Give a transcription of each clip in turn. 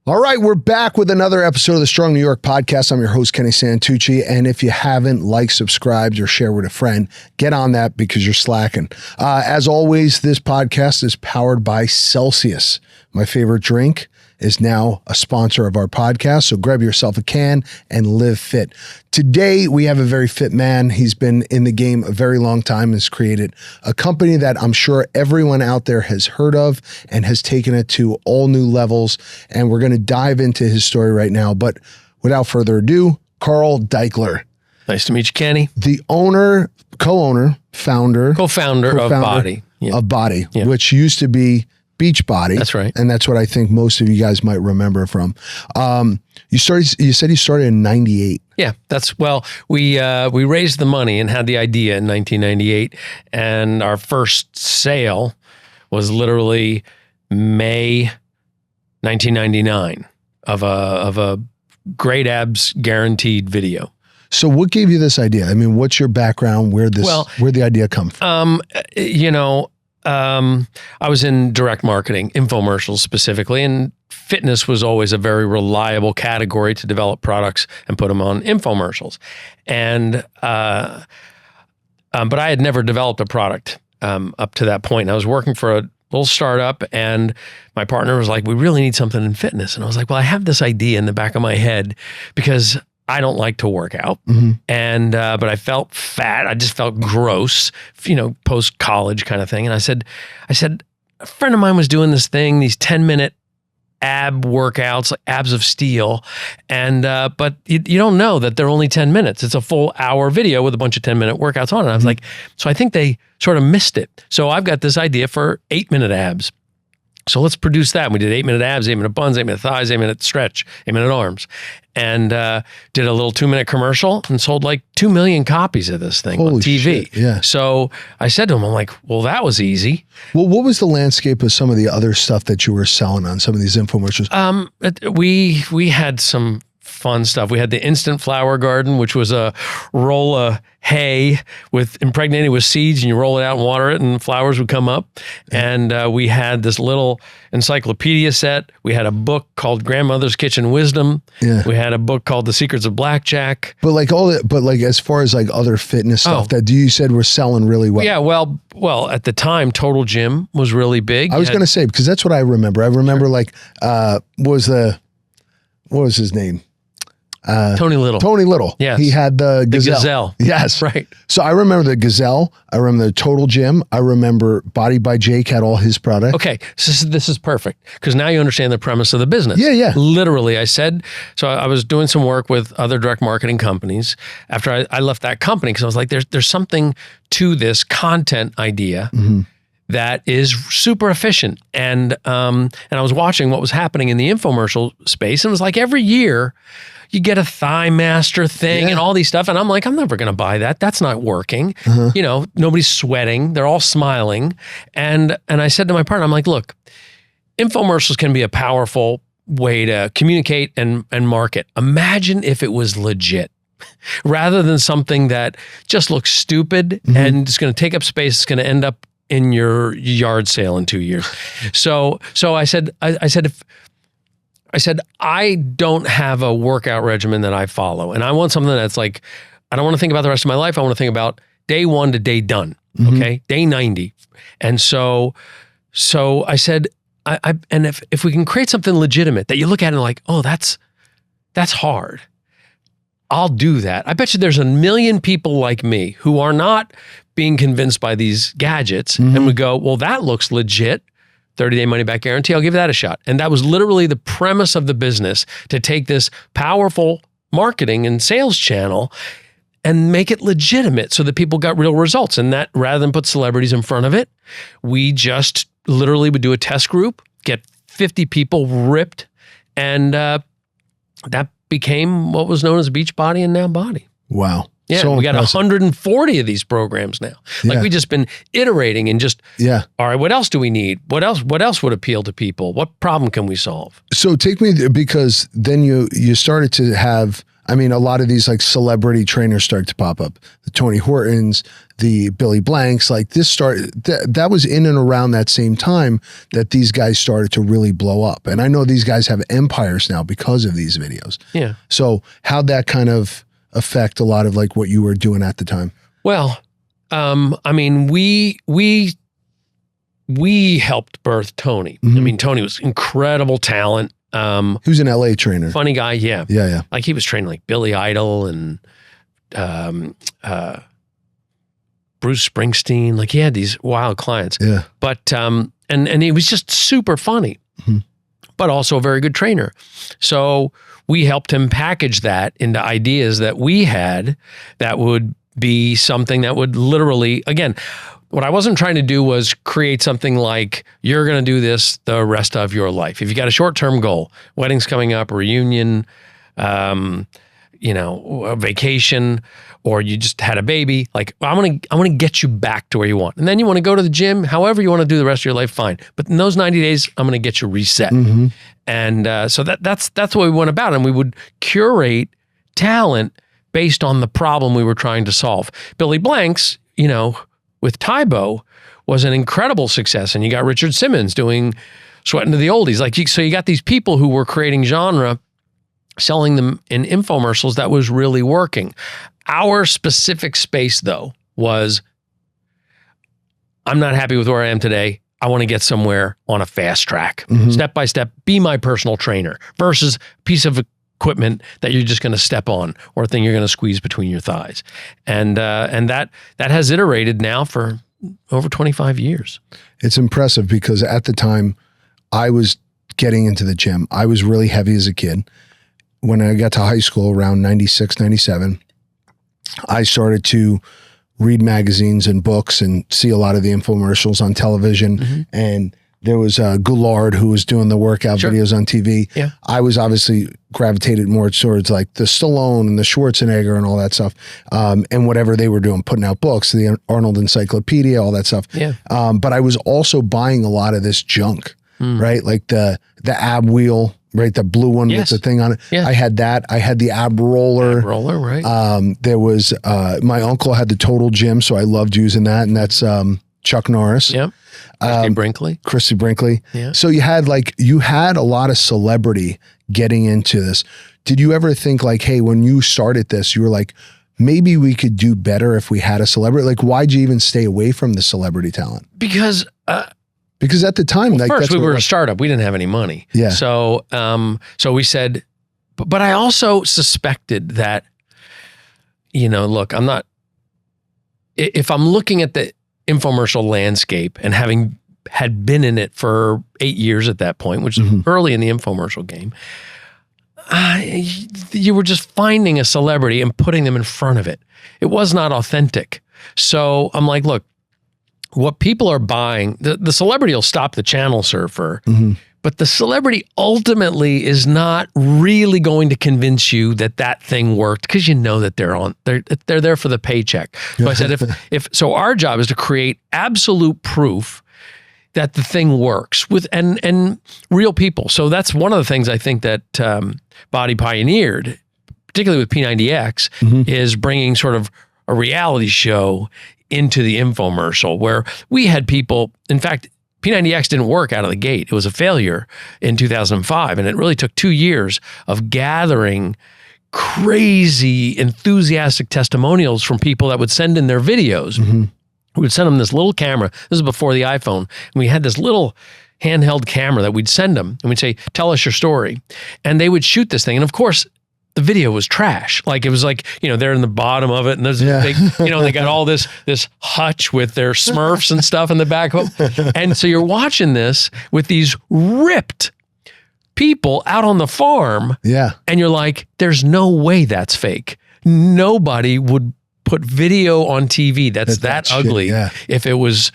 All right, we're back with another episode of the Strong New York podcast. I'm your host, Kenny Santucci. And if you haven't liked, subscribed, or share with a friend, get on that because you're slacking. As always, this podcast is powered by Celsius. My favorite drink is now a sponsor of our podcast. So grab yourself a can and live fit. Today, we have a very fit man. He's been in the game a very long time, has created a company that I'm sure everyone out there has heard of and has taken it to all new levels. And we're going to dive into his story right now. But without further ado, Carl Daikeler. Nice to meet you, Kenny. The owner, co-founder of BODi. Yeah. Of BODi, yeah. Which used to be Beachbody. That's right. And that's what I think most of you guys might remember from. You said you started in 98. Yeah, we raised the money and had the idea in 1998. And our first sale was literally May 1999 of a Great Abs Guaranteed video. So what gave you this idea? I mean, what's your background? Where'd the idea come from? I was in direct marketing, infomercials specifically, and fitness was always a very reliable category to develop products and put them on infomercials. And but I had never developed a product up to that point. I was working for a little startup, and my partner was like, "We really need something in fitness." And I was like, "Well, I have this idea in the back of my head because I don't like to work out, and but I felt fat. I just felt gross, post college kind of thing." And I said, a friend of mine was doing this thing, these 10-minute ab workouts, like abs of steel, and but you don't know that they're only 10 minutes. It's a full hour video with a bunch of 10-minute workouts on it. I was like, so I think they sort of missed it. So I've got this idea for 8-minute abs. So let's produce that. And we did 8-minute abs, 8-minute buns, 8-minute thighs, 8-minute stretch, 8-minute arms, and did a little 2-minute commercial and sold like 2 million copies of this thing on TV. Shit, yeah. So I said to him, I'm like, well, that was easy. Well, what was the landscape of some of the other stuff that you were selling on some of these infomercials? We had some fun stuff. We had the instant flower garden, which was a roll of hay impregnated with seeds, and you roll it out and water it, and flowers would come up. And we had this little encyclopedia set. We had a book called Grandmother's Kitchen Wisdom. Yeah. We had a book called The Secrets of Blackjack. But as far as like other fitness stuff that you said were selling really well. Yeah, well, at the time, Total Gym was really big. I was going to say, because that's what I remember. I remember what was his name? Tony Little. Tony Little. Yes. He had the Gazelle. Yes. Right. So I remember the Gazelle. I remember the Total Gym. I remember BODi by Jake had all his products. Okay. So this is perfect because now you understand the premise of the business. Yeah. Literally, I was doing some work with other direct marketing companies after I left that company because I was like, there's something to this content idea. That is super efficient. And I was watching what was happening in the infomercial space, and it was like every year you get a Thigh Master thing and all these stuff. And I'm like, I'm never going to buy that. That's not working. Nobody's sweating. They're all smiling. And I said to my partner, I'm like, look, infomercials can be a powerful way to communicate and market. Imagine if it was legit. Rather than something that just looks stupid and it's going to take up space, it's going to end up in your yard sale in 2 years. So I said, I don't have a workout regimen that I follow. And I want something that's like, I don't want to think about the rest of my life. I want to think about day 1 to day done. Okay. Day 90. And so I said, and if we can create something legitimate that you look at and like, oh, that's hard. I'll do that. I bet you there's 1 million people like me who are not being convinced by these gadgets and would go, well, that looks legit. 30-day money-back guarantee, I'll give that a shot. And that was literally the premise of the business, to take this powerful marketing and sales channel and make it legitimate so that people got real results. And that, rather than put celebrities in front of it, we just literally would do a test group, get 50 people ripped, and that became what was known as Beachbody and now BODi. Wow. Yeah, so we got impressive. 140 of these programs now. Like we just been iterating and just, all right, what else do we need? What else would appeal to people? What problem can we solve? So take me, because then you started to have, I mean, a lot of these like celebrity trainers start to pop up. The Tony Hortons, the Billy Blanks, like this started, that was in and around that same time that these guys started to really blow up. And I know these guys have empires now because of these videos. Yeah. So how'd that kind of affect a lot of like what you were doing at the time? Well, I mean, we helped birth Tony. I mean, Tony was incredible talent. He was an LA trainer. Funny guy. Yeah. Yeah. Like he was training like Billy Idol and, Bruce Springsteen, like he had these wild clients. Yeah. But and he was just super funny, but also a very good trainer. So we helped him package that into ideas that we had that would be something that would literally, again, what I wasn't trying to do was create something like you're going to do this the rest of your life. If you got a short-term goal, wedding's coming up, a reunion, a vacation, or you just had a baby, like I want to get you back to where you want. And then you want to go to the gym, however you want to do the rest of your life, fine. But in those 90 days, I'm going to get you reset. And so that's what we went about. And we would curate talent based on the problem we were trying to solve. Billy Blanks, with Tybo was an incredible success. And you got Richard Simmons doing Sweating to the Oldies. So you got these people who were creating genre, selling them in infomercials that was really working. Our specific space, though, was I'm not happy with where I am today. I want to get somewhere on a fast track, step by step, be my personal trainer versus a piece of equipment that you're just going to step on or a thing you're going to squeeze between your thighs. And that has iterated now for over 25 years. It's impressive because at the time I was getting into the gym. I was really heavy as a kid. When I got to high school around 96, 97, I started to read magazines and books and see a lot of the infomercials on television. And there was Goulart who was doing the workout videos on TV. Yeah. I was obviously gravitated more towards like the Stallone and the Schwarzenegger and all that stuff. And whatever they were doing, putting out books, the Arnold Encyclopedia, all that stuff. Yeah. But I was also buying a lot of this junk, right? Like the ab wheel, right? The blue one with the thing on it. Yeah. I had that. I had the ab roller. Ab roller, right. There was, my uncle had the Total Gym, so I loved using that. And that's Chuck Norris. Yep. Christy Brinkley. Yeah. So you had a lot of celebrity getting into this. Did you ever think like, hey, when you started this, you were like, maybe we could do better if we had a celebrity? Like, why'd you even stay away from the celebrity talent? Because at the time, well, first we were a startup. We didn't have any money. Yeah. So, so we said, but I also suspected that, look, if I'm looking at the infomercial landscape and had been in it for 8 years at that point, which is early in the infomercial game, you were just finding a celebrity and putting them in front of it. It was not authentic. So I'm like, look, what people are buying, the celebrity will stop the channel surfer, but the celebrity ultimately is not really going to convince you that thing worked because that they're there for the paycheck. So I said, so our job is to create absolute proof that the thing works with and real people. So that's one of the things I think that BODi pioneered, particularly with P90X, is bringing sort of a reality show into the infomercial where we had people, in fact, P90X didn't work out of the gate. It was a failure in 2005. And it really took 2 years of gathering crazy, enthusiastic testimonials from people that would send in their videos. We would send them this little camera. This is before the iPhone. And we had this little handheld camera that we'd send them and we'd say, tell us your story. And they would shoot this thing. And of course, the video was trash. Like it was like, they're in the bottom of it and there's this big, they got all this hutch with their Smurfs and stuff in the back of them. And so you're watching this with these ripped people out on the farm. Yeah. And you're like, there's no way that's fake. Nobody would put video on TV that's that ugly if it was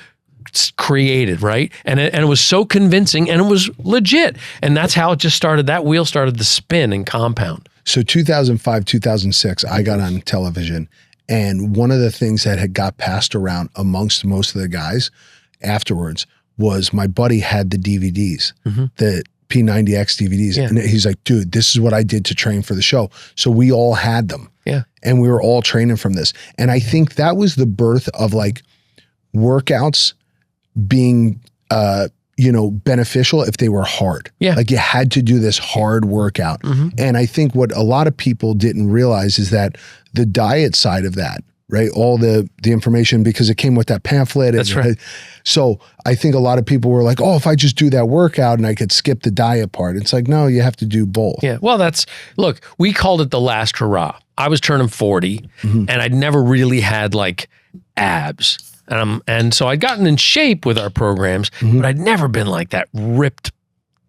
created, right? And it was so convincing and it was legit. And that's how it just started. That wheel started to spin and compound. So 2005, 2006, I got on television, and one of the things that had got passed around amongst most of the guys afterwards was my buddy had the DVDs, the P90X DVDs. Yeah. And he's like, dude, this is what I did to train for the show. So we all had them. Yeah. And we were all training from this. And I think that was the birth of like workouts being, beneficial if they were hard. Yeah. Like you had to do this hard workout. And I think what a lot of people didn't realize is that the diet side of that, right? All the information, because it came with that pamphlet. That's right. So I think a lot of people were like, oh, if I just do that workout and I could skip the diet part. It's like, no, you have to do both. Yeah. Well, look, we called it the last hurrah. I was turning 40 and I'd never really had like abs. And so I'd gotten in shape with our programs, but I'd never been like that ripped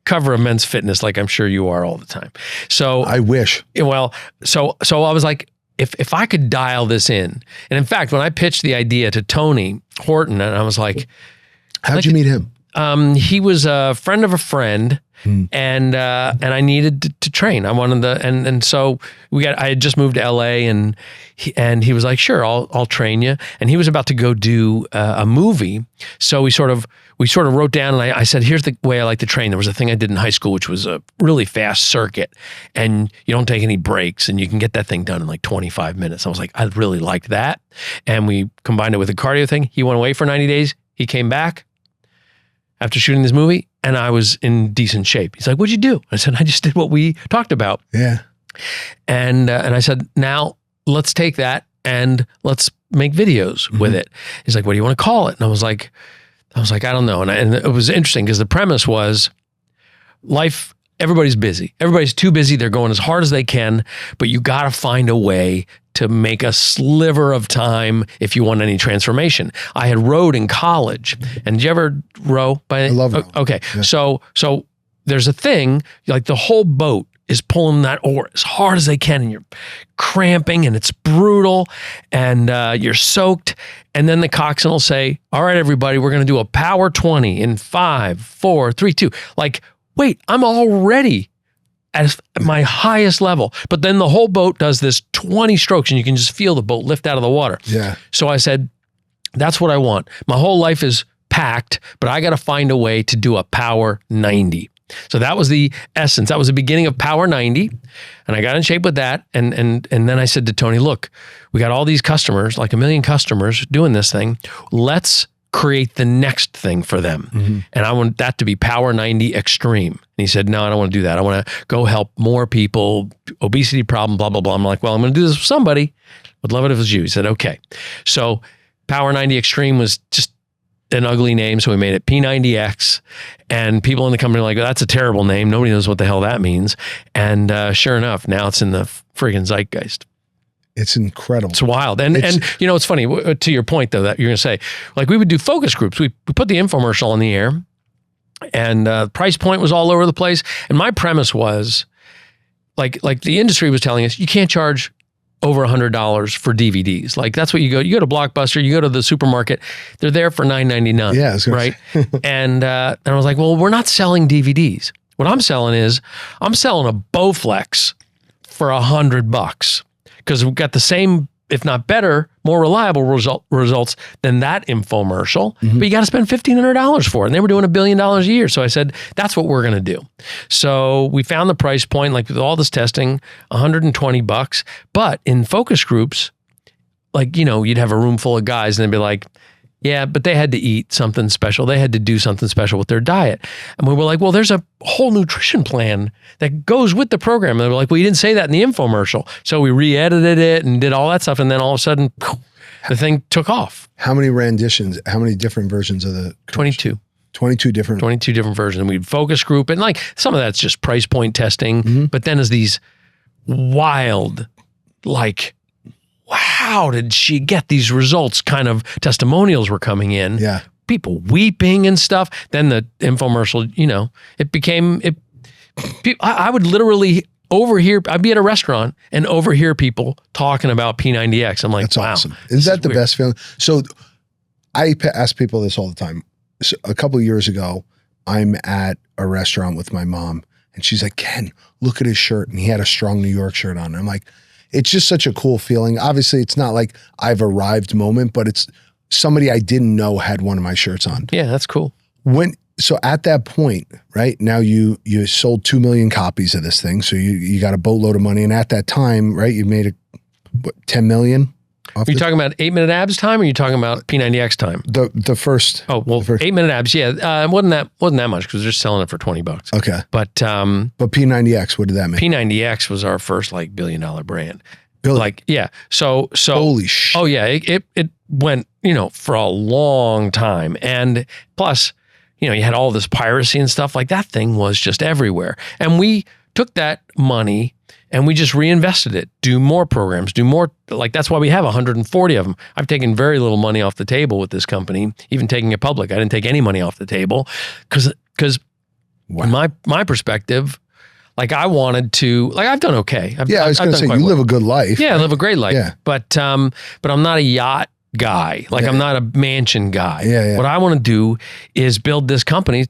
cover of Men's Fitness like I'm sure you are all the time. So I wish. Well, so I was like, if I could dial this in, and in fact, when I pitched the idea to Tony Horton, and I was like, how'd you meet him? He was a friend of a friend, and I needed to train. I wanted and so I had just moved to LA, and he was like, sure, I'll train you. And he was about to go do a movie, so we sort of wrote down, and I said, here's the way I like to train. There was a thing I did in high school, which was a really fast circuit, and you don't take any breaks, and you can get that thing done in like 25 minutes. I was like, I really liked that, and we combined it with a cardio thing. He went away for 90 days. He came back after shooting this movie, and I was in decent shape. He's like, what'd you do? I said, I just did what we talked about. Yeah. And I said, now let's take that and let's make videos with it. He's like, what do you want to call it? And I was like, I don't know. And it was interesting because the premise was life, everybody's busy. Everybody's too busy. They're going as hard as they can, but you got to find a way to make a sliver of time if you want any transformation. I had rowed in college. And did you ever row? I love rowing. Okay. Yeah. So there's a thing, like the whole boat is pulling that oar as hard as they can, and you're cramping, and it's brutal, and you're soaked. And then the coxswain will say, all right, everybody, we're going to do a power 20 in 5, 4, 3, 2. Like, wait, I'm already at my highest level. But then the whole boat does this 20 strokes, and you can just feel the boat lift out of the water. Yeah. So I said, that's what I want. My whole life is packed, but I got to find a way to do a power 90. So that was the essence. That was the beginning of Power 90. And I got in shape with that. And then I said to Tony, look, we got all these customers, like 1 million customers doing this thing. Let's create the next thing for them. And I want that to be Power 90 Extreme. And he said, no, I don't want to do that. I want to go help more people, obesity problem, blah, blah, blah. I'm like, well, I'm going to do this with somebody. Would love it if it was you. He said, okay. So Power 90 Extreme was just an ugly name, so we made it P90X, and people in the company were like, that's a terrible name. Nobody knows what the hell that means. And sure enough, now it's in the friggin' zeitgeist. It's incredible. It's wild. And you know, it's funny, to your point though, that you're going to say, like we would do focus groups. We put the infomercial on the air, and price point was all over the place. And my premise was like the industry was telling us, you can't charge over $100 for DVDs. Like that's what you go to Blockbuster, you go to the supermarket, they're there for $9.99. Yeah, right. And I was like, well, we're not selling DVDs. What I'm selling is I'm selling a Bowflex for $100 because we've got the same, if not better, more reliable results than that infomercial. But you got to spend $1,500 for it. And they were doing $1 billion a year. So I said, that's what we're going to do. So we found the price point, like with all this testing, $120. But in focus groups, like, you know, you'd have a room full of guys and they'd be like, yeah, but they had to eat something special. They had to do something special with their diet. And we were like, well, there's a whole nutrition plan that goes with the program. And they were like, well, you didn't say that in the infomercial. So we re-edited it and did all that stuff. And then all of a sudden, the thing took off. How many renditions, how many different versions of the commercial? 22 different 22 different versions. And we'd focus group. And like some of that's just price point testing. But then as these wild, like, how did she get these results kind of testimonials were coming in? Yeah. People weeping and stuff. Then the infomercial, you know, I would literally overhear, I'd be at a restaurant and overhear people talking about P90X. I'm like, that's wow. Awesome. Isn't that the best feeling? So I ask people this all the time. So a couple of years ago, I'm at a restaurant with my mom and she's like, Ken, look at his shirt. And he had a Strong New York shirt on. And I'm like, it's just such a cool feeling. Obviously, it's not like I've arrived moment, but it's somebody I didn't know had one of my shirts on. Yeah, that's cool. When So at that point, right now, you sold 2 million copies of this thing. So you got a boatload of money. And at that time, right, you made 10 million. Are you talking about 8-minute abs time, or are you talking about P90X time? The first. Oh, well, 8-minute abs. Yeah. It wasn't that much because they're just selling it for $20. Okay. But P90X, what did that mean? P90X was our first like $1 billion brand. Really? Like, yeah. So holy shit. Oh yeah. It went, for a long time. And plus, you had all this piracy and stuff. Like, that thing was just everywhere. And we took that money and we just reinvested it, do more programs, do more. Like, that's why we have 140 of them. I've taken very little money off the table with this company, even taking it public. I didn't take any money off the table because wow. my perspective, like, I wanted to, like, I've done okay. I was going to say, you live a good life. Yeah, right? I live a great life. Yeah. But I'm not a yacht guy. Like, I'm not a mansion guy. Yeah. What I want to do is build this company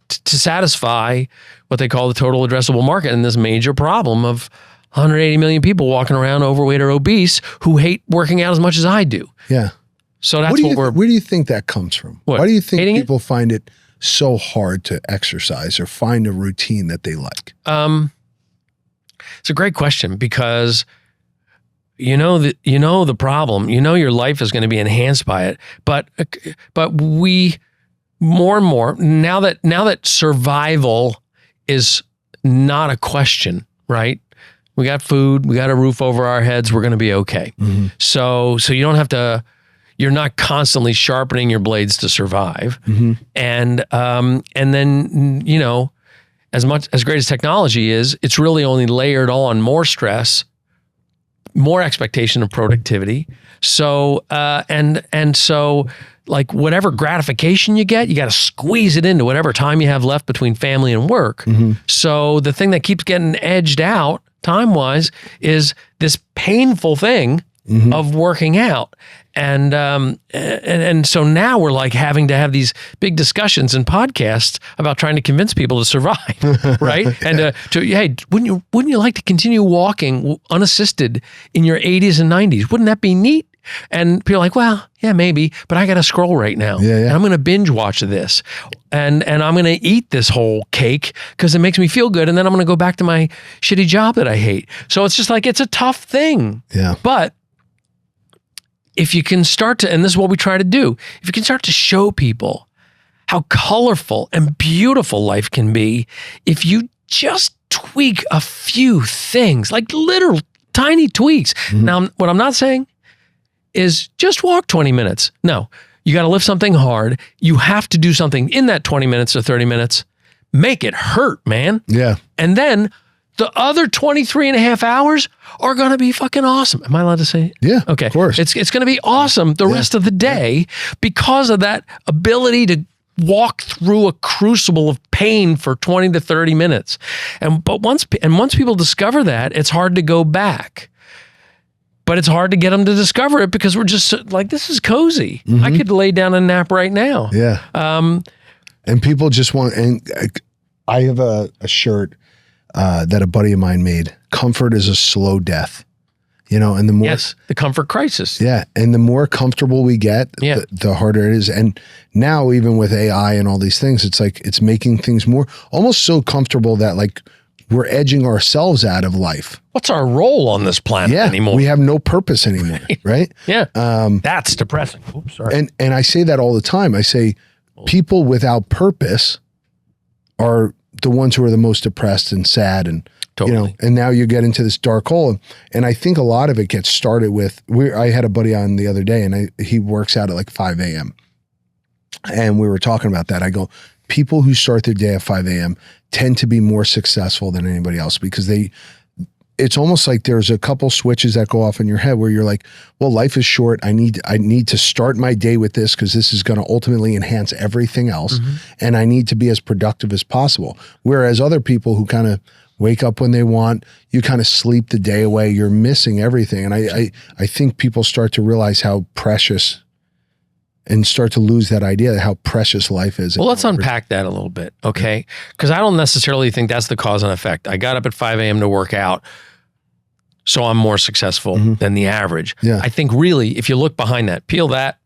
to satisfy what they call the total addressable market and this major problem of 180 million people walking around overweight or obese who hate working out as much as I do. Yeah. So that's where do you think that comes from? What? Why do you think Hating people find it so hard to exercise or find a routine that they like? It's a great question because the problem, your life is going to be enhanced by it. But we more and more now that survival is not a question, right? We got food, we got a roof over our heads, we're going to be okay. Mm-hmm. So you don't have to, you're not constantly sharpening your blades to survive. Mm-hmm. And then, as great as technology is, it's really only layered on more stress, more expectation of productivity. So, so like whatever gratification you get, you got to squeeze it into whatever time you have left between family and work. Mm-hmm. So the thing that keeps getting edged out time-wise is this painful thing mm-hmm. of working out. And so now we're like having to have these big discussions and podcasts about trying to convince people to survive, right? And hey, wouldn't you like to continue walking unassisted in your 80s and 90s? Wouldn't that be neat? And people are like, well, yeah, maybe, but I got to scroll right now. Yeah. And I'm going to binge watch this and I'm going to eat this whole cake because it makes me feel good. And then I'm going to go back to my shitty job that I hate. So it's just like, it's a tough thing. Yeah. But if you can start to, and this is what we try to do, if you can start to show people how colorful and beautiful life can be, if you just tweak a few things, like literal tiny tweaks. Mm-hmm. Now, what I'm not saying is just walk 20 minutes. No, you got to lift something hard. You have to do something in that 20 minutes or 30 minutes. Make it hurt, man. Yeah. And then the other 23 and a half hours are going to be fucking awesome. Am I allowed to say it? Yeah, okay. Of course. It's going to be awesome the rest of the day because of that ability to walk through a crucible of pain for 20 to 30 minutes. But once people discover that, it's hard to go back. But it's hard to get them to discover it because we're just like, this is cozy. Mm-hmm. I could lay down and nap right now. Yeah. And people just want, and I have a shirt that a buddy of mine made. Comfort is a slow death. And the more... Yes, the comfort crisis. Yeah, and the more comfortable we get, the harder it is. And now even with AI and all these things, it's like, it's making things more, almost so comfortable that like, we're edging ourselves out of life. What's our role on this planet anymore? We have no purpose anymore, right? Yeah. That's depressing. Oops, sorry. And I say that all the time. I say people without purpose are the ones who are the most depressed and sad and totally. And now you get into this dark hole. And I think a lot of it gets started with, I had a buddy on the other day and he works out at like 5 a.m. And we were talking about that. I go, people who start their day at 5 a.m. tend to be more successful than anybody else because it's almost like there's a couple switches that go off in your head where you're like, well, life is short. I need to start my day with this because this is going to ultimately enhance everything else. Mm-hmm. And I need to be as productive as possible. Whereas other people who kind of wake up when they want, you kind of sleep the day away, you're missing everything. And I think people start to realize how precious and start to lose that idea of how precious life is. Well, let's unpack that a little bit, okay? Because I don't necessarily think that's the cause and effect. I got up at 5 a.m. to work out, so I'm more successful than the average. Yeah. I think really, if you look behind that, peel that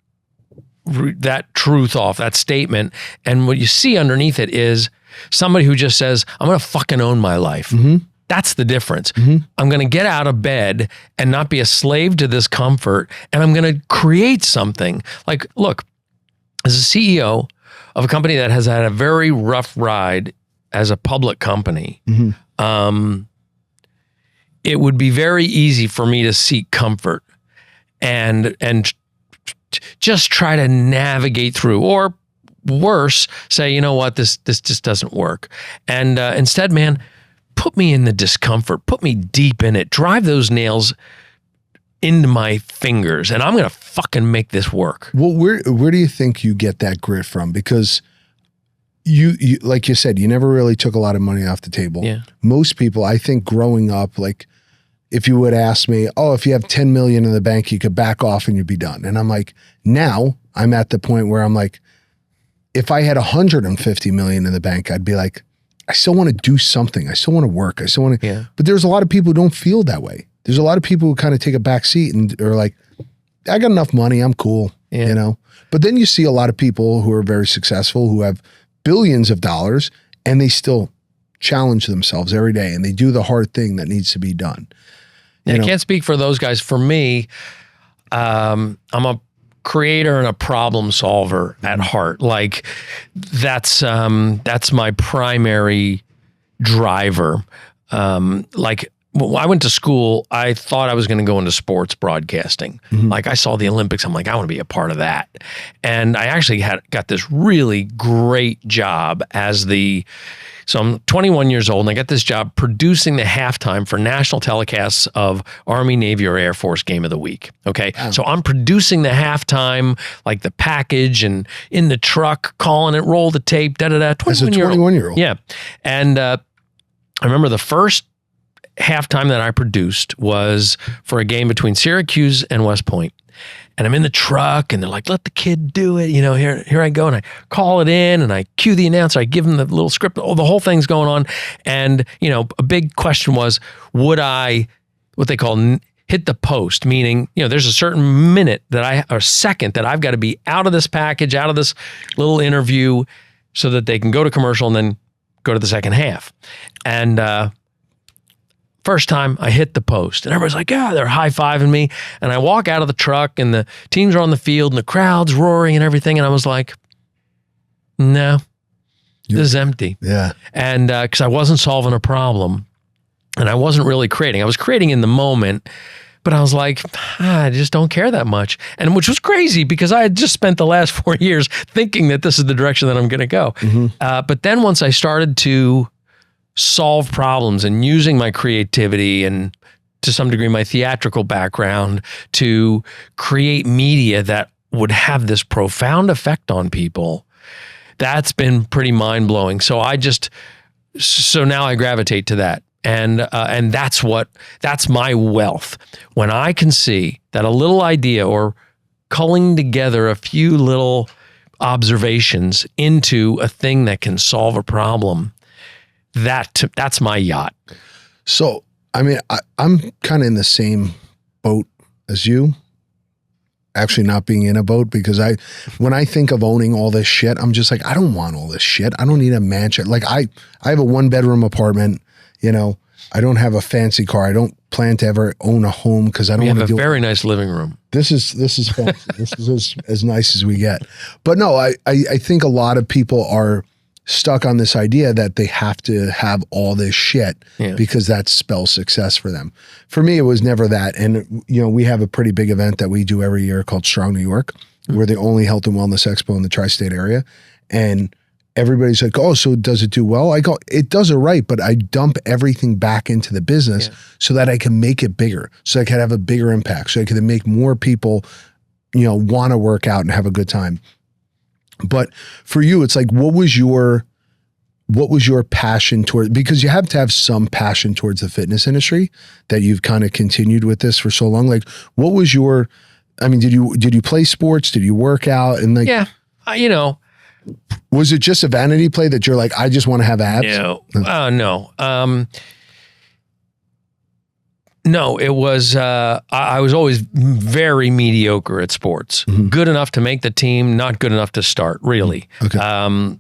truth off, that statement. And what you see underneath it is somebody who just says, I'm going to fucking own my life. That's the difference. I'm going to get out of bed and not be a slave to this comfort. And I'm going to create something. Like, look, as a CEO of a company that has had a very rough ride as a public company, it would be very easy for me to seek comfort and just try to navigate through, or worse, say, you know what, this just doesn't work. And instead, man, put me in the discomfort, put me deep in it, drive those nails into my fingers, and I'm going to fucking make this work. Well, where do you think you get that grit from? Because you like you said, you never really took a lot of money off the table. Yeah. Most people, I think growing up, like if you would ask me, oh, if you have 10 million in the bank, you could back off and you'd be done. And I'm like, now I'm at the point where I'm like, if I had 150 million in the bank, I'd be like, I still want to do something. I still want to work. I still want to, but there's a lot of people who don't feel that way. There's a lot of people who kind of take a back seat and are like, I got enough money. I'm cool. You know? But then you see a lot of people who are very successful, who have billions of dollars, and they still challenge themselves every day and they do the hard thing that needs to be done. I can't speak for those guys. For me, I'm a creator and a problem solver at heart. Like that's my primary driver. Like when I went to school, I thought I was going to go into sports broadcasting. Like I saw the Olympics. I'm like, I want to be a part of that. And I actually got this really great job so I'm 21 years old and I got this job producing the halftime for national telecasts of Army, Navy, or Air Force Game of the Week. Okay. Wow. So I'm producing the halftime, like the package, and in the truck, calling it, roll the tape, da-da-da. As a 21-year-old. Yeah. And I remember the first halftime that I produced was for a game between Syracuse and West Point. And I'm in the truck and they're like, let the kid do it. You know, here I go. And I call it in and I cue the announcer. I give him the little script. Oh, the whole thing's going on. And, you know, a big question was, would I, what they call hit the post, meaning, you know, there's a certain minute or second that I've got to be out of this package, out of this little interview so that they can go to commercial and then go to the second half. And, first time I hit the post and everybody's like, yeah, they're high-fiving me. And I walk out of the truck and the teams are on the field and the crowd's roaring and everything. And I was like, no, this is empty. Yeah. And because I wasn't solving a problem and I wasn't really creating. I was creating in the moment, but I was like, I just don't care that much. And which was crazy because I had just spent the last 4 years thinking that this is the direction that I'm going to go. But then once I started to solve problems and using my creativity and to some degree my theatrical background to create media that would have this profound effect on people, that's been pretty mind-blowing. So now I gravitate to that. And that's my wealth. When I can see that a little idea or culling together a few little observations into a thing that can solve a problem, that's my yacht. So, I mean, I'm kind of in the same boat as you. Actually not being in a boat, because when I think of owning all this shit, I'm just like, I don't want all this shit. I don't need a mansion. Like I have a 1-bedroom apartment, you know, I don't have a fancy car. I don't plan to ever own a home because I don't want to do a very nice living room. This is fancy. This is as nice as we get. But no, I think a lot of people are stuck on this idea that they have to have all this shit because that spells success for them. For me, it was never that. And, you know, we have a pretty big event that we do every year called Strong New York. We're the only health and wellness expo in the tri-state area. And everybody's like, oh, so does it do well? I go, it does it right, but I dump everything back into the business so that I can make it bigger, so I can have a bigger impact, so I can make more people, you know, want to work out and have a good time. But for you, it's like, what was your passion toward, because you have to have some passion towards the fitness industry that you've kind of continued with this for so long. Like, what was your, I mean, did you play sports? Did you work out? And like, you know, was it just a vanity play that you're like, I just want to have abs? No, no. No, it was, I was always very mediocre at sports. Good enough to make the team, not good enough to start, really. Okay.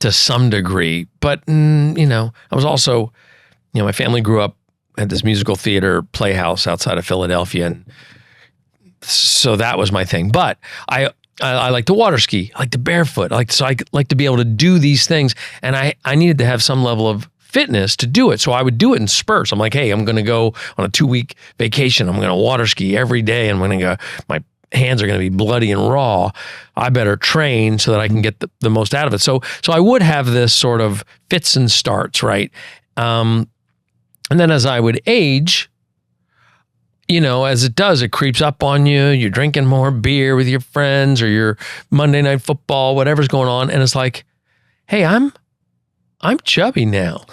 To some degree. But, I was also, my family grew up at this musical theater playhouse outside of Philadelphia. And so that was my thing. But I like to water ski. I like to barefoot. I like to be able to do these things. And I needed to have some level of fitness to do it. So I would do it in spurts. I'm like, hey, I'm going to go on a 2-week vacation. I'm going to water ski every day. And my hands are going to be bloody and raw. I better train so that I can get the most out of it. So I would have this sort of fits and starts, right? And then as I would age, as it does, it creeps up on you. You're drinking more beer with your friends or your Monday Night Football, whatever's going on. And it's like, hey, I'm chubby now.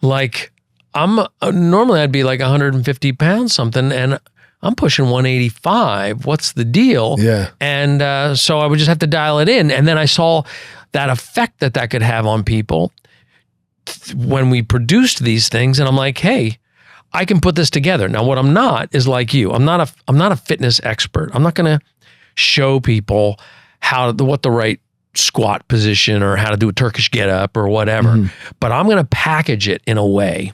Like normally I'd be like 150 pounds something, and I'm pushing 185. What's the deal? Yeah. And so I would just have to dial it in. And then I saw that effect that could have on people when we produced these things. And I'm like, hey, I can put this together. Now, what I'm not is like you. I'm not a fitness expert. I'm not going to show people what the right squat position or how to do a Turkish get up or whatever. But I'm going to package it in a way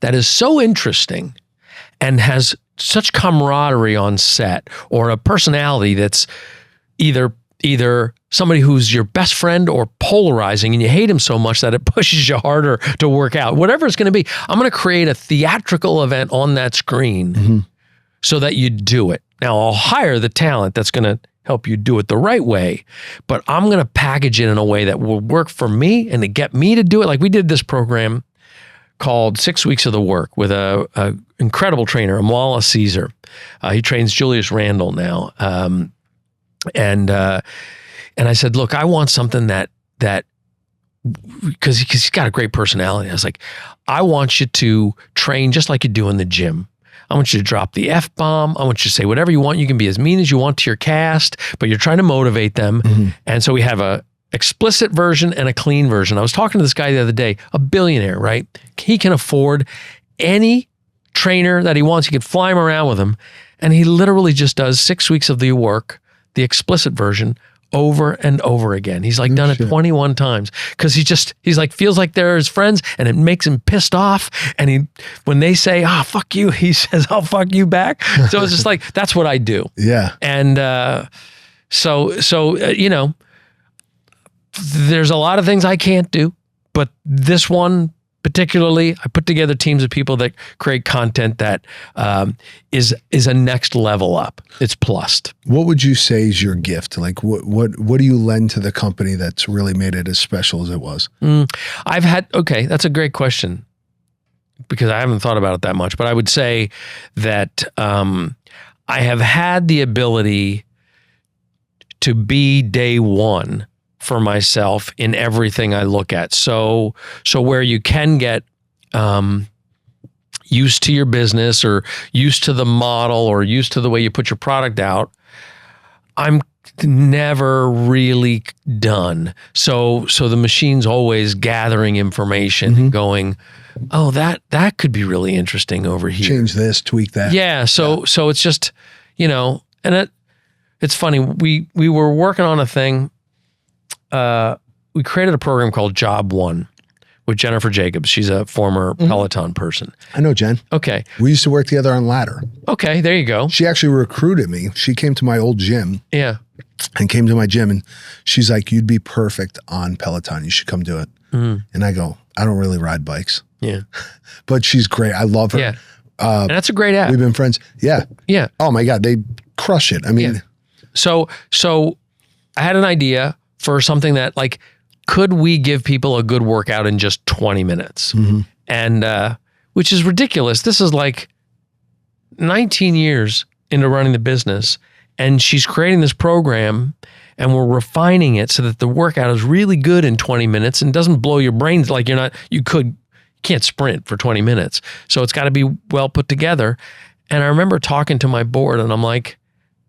that is so interesting and has such camaraderie on set, or a personality that's either somebody who's your best friend or polarizing and you hate him so much that it pushes you harder to work out. Whatever it's going to be, I'm going to create a theatrical event on that screen so that you do it. Now, I'll hire the talent that's going to help you do it the right way, but I'm going to package it in a way that will work for me and to get me to do it. Like we did this program called 6 Weeks of the Work with a incredible trainer, Amala Caesar. He trains Julius Randle now. And I said, look, I want something that because he's got a great personality. I was like, I want you to train just like you do in the gym. I want you to drop the F-bomb. I want you to say whatever you want. You can be as mean as you want to your cast, but you're trying to motivate them. And so we have a explicit version and a clean version. I was talking to this guy the other day, a billionaire, right? He can afford any trainer that he wants. He can fly him around with him. And he literally just does 6 weeks of the work, the explicit version, over and over again. He's like done it 21 times because he's like, feels like they're his friends and it makes him pissed off. And when they say, fuck you, he says, I'll fuck you back. So it's just like, that's what I do. Yeah. And so there's a lot of things I can't do, but this one particularly, I put together teams of people that create content that is a next level up. It's plussed. What would you say is your gift? Like what do you lend to the company that's really made it as special as it was? That's a great question because I haven't thought about it that much, but I would say that I have had the ability to be day one for myself in everything I look at. So where you can get used to your business or used to the model or used to the way you put your product out, I'm never really done. So the machine's always gathering information and going, oh, that could be really interesting over here. Change this, tweak that. Yeah. So it's just, and it's funny. We were working on a thing. We created a program called Job One with Jennifer Jacobs. She's a former Peloton person. I know Jen. Okay. We used to work together on Ladder. Okay, there you go. She actually recruited me. She came to my old gym. Yeah. And came to my gym and she's like, you'd be perfect on Peloton. You should come do it. And I go, I don't really ride bikes. Yeah. But she's great. I love her. Yeah. And that's a great app. We've been friends. Yeah. Yeah. Oh my God. They crush it. I mean. Yeah. So I had an idea for something that like, could we give people a good workout in just 20 minutes? And, which is ridiculous. This is like 19 years into running the business and she's creating this program and we're refining it so that the workout is really good in 20 minutes and doesn't blow your brains. Like you can't sprint for 20 minutes. So it's got to be well put together. And I remember talking to my board and I'm like,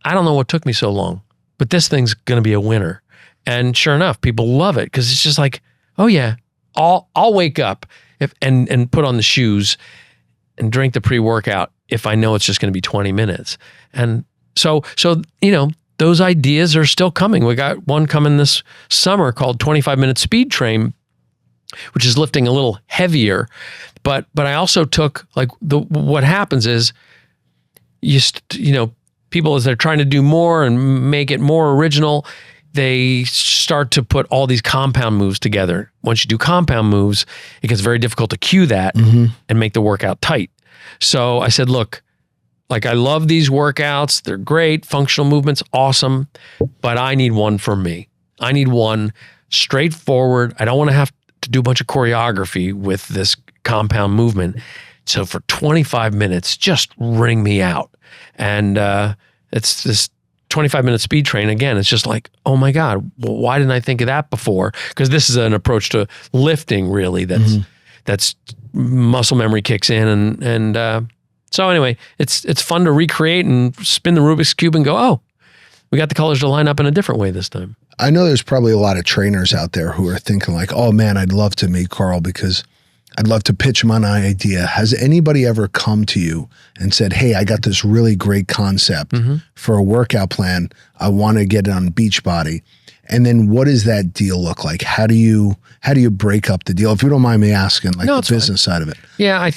I don't know what took me so long, but this thing's going to be a winner. And sure enough, people love it because it's just like, oh yeah, I'll wake up and put on the shoes and drink the pre-workout if I know it's just going to be 20 minutes. And so, those ideas are still coming. We got one coming this summer called 25-minute speed train, which is lifting a little heavier. But I also took what happens is people, as they're trying to do more and make it more original, they start to put all these compound moves together. Once you do compound moves, it gets very difficult to cue that and make the workout tight. So I said, look, I love these workouts. They're great. Functional movements, awesome. But I need one for me. I need one straightforward. I don't want to have to do a bunch of choreography with this compound movement. So for 25 minutes, just ring me out. And it's this 25-minute speed train. Again, it's just like, oh my God, well, why didn't I think of that before? Because this is an approach to lifting, really, that's muscle memory kicks in. And so anyway, it's fun to recreate and spin the Rubik's Cube and go, oh, we got the colors to line up in a different way this time. I know there's probably a lot of trainers out there who are thinking like, oh man, I'd love to meet Carl because I'd love to pitch him on an idea. Has anybody ever come to you and said, hey, I got this really great concept for a workout plan. I want to get it on Beachbody. And then what does that deal look like? How do you break up the deal? If you don't mind me asking, the business side of it. Yeah,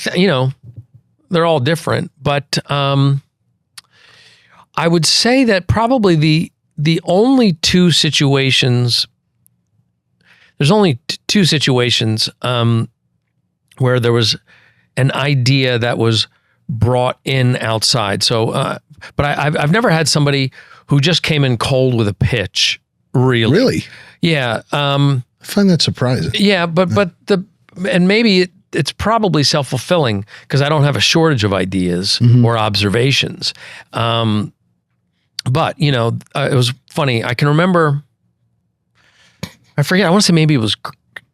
they're all different, but I would say that probably the only two situations, there's only two situations where there was an idea that was brought in outside. So, but I've never had somebody who just came in cold with a pitch. Really? Yeah. I find that surprising. Yeah, and maybe it's probably self-fulfilling because I don't have a shortage of ideas or observations. But, it was funny. I can remember, I forget, I want to say maybe it was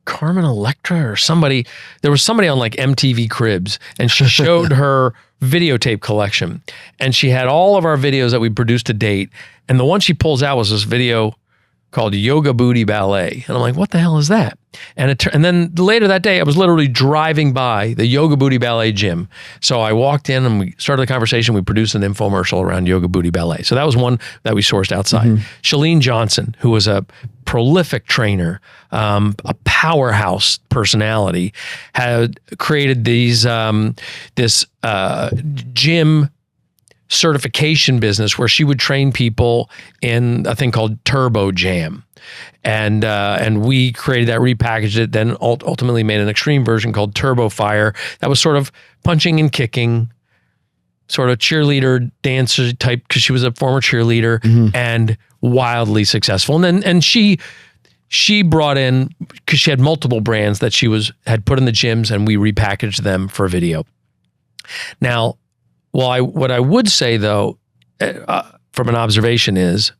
Carmen Electra or somebody. There was somebody on MTV Cribs, and she showed her videotape collection. And she had all of our videos that we produced to date. And the one she pulls out was this video called Yoga Booty Ballet. And I'm like, what the hell is that? And then later that day, I was literally driving by the Yoga Booty Ballet gym. So I walked in and we started the conversation. We produced an infomercial around Yoga Booty Ballet. So that was one that we sourced outside. Shalene Johnson, who was a prolific trainer, a powerhouse personality, had created this gym certification business where she would train people in a thing called Turbo Jam. And we created that, repackaged it, then ultimately made an extreme version called Turbo Fire that was sort of punching and kicking, sort of cheerleader dancer type, because she was a former cheerleader and wildly successful. And she brought in, because she had multiple brands that she had put in the gyms, and we repackaged them for video. Now, what I would say though, from an observation is,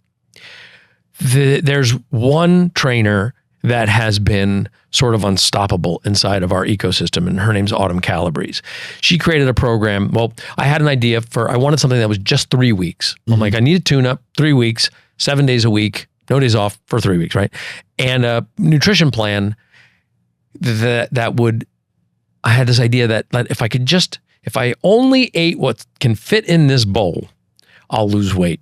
there's one trainer that has been sort of unstoppable inside of our ecosystem, and her name's Autumn Calabrese. She created a program. Well, I had an idea I wanted something that was just 3 weeks. I'm like, I need a tune-up, 3 weeks, 7 days a week, no days off for 3 weeks, right? And a nutrition plan that would, I had this idea that if I only ate what can fit in this bowl, I'll lose weight.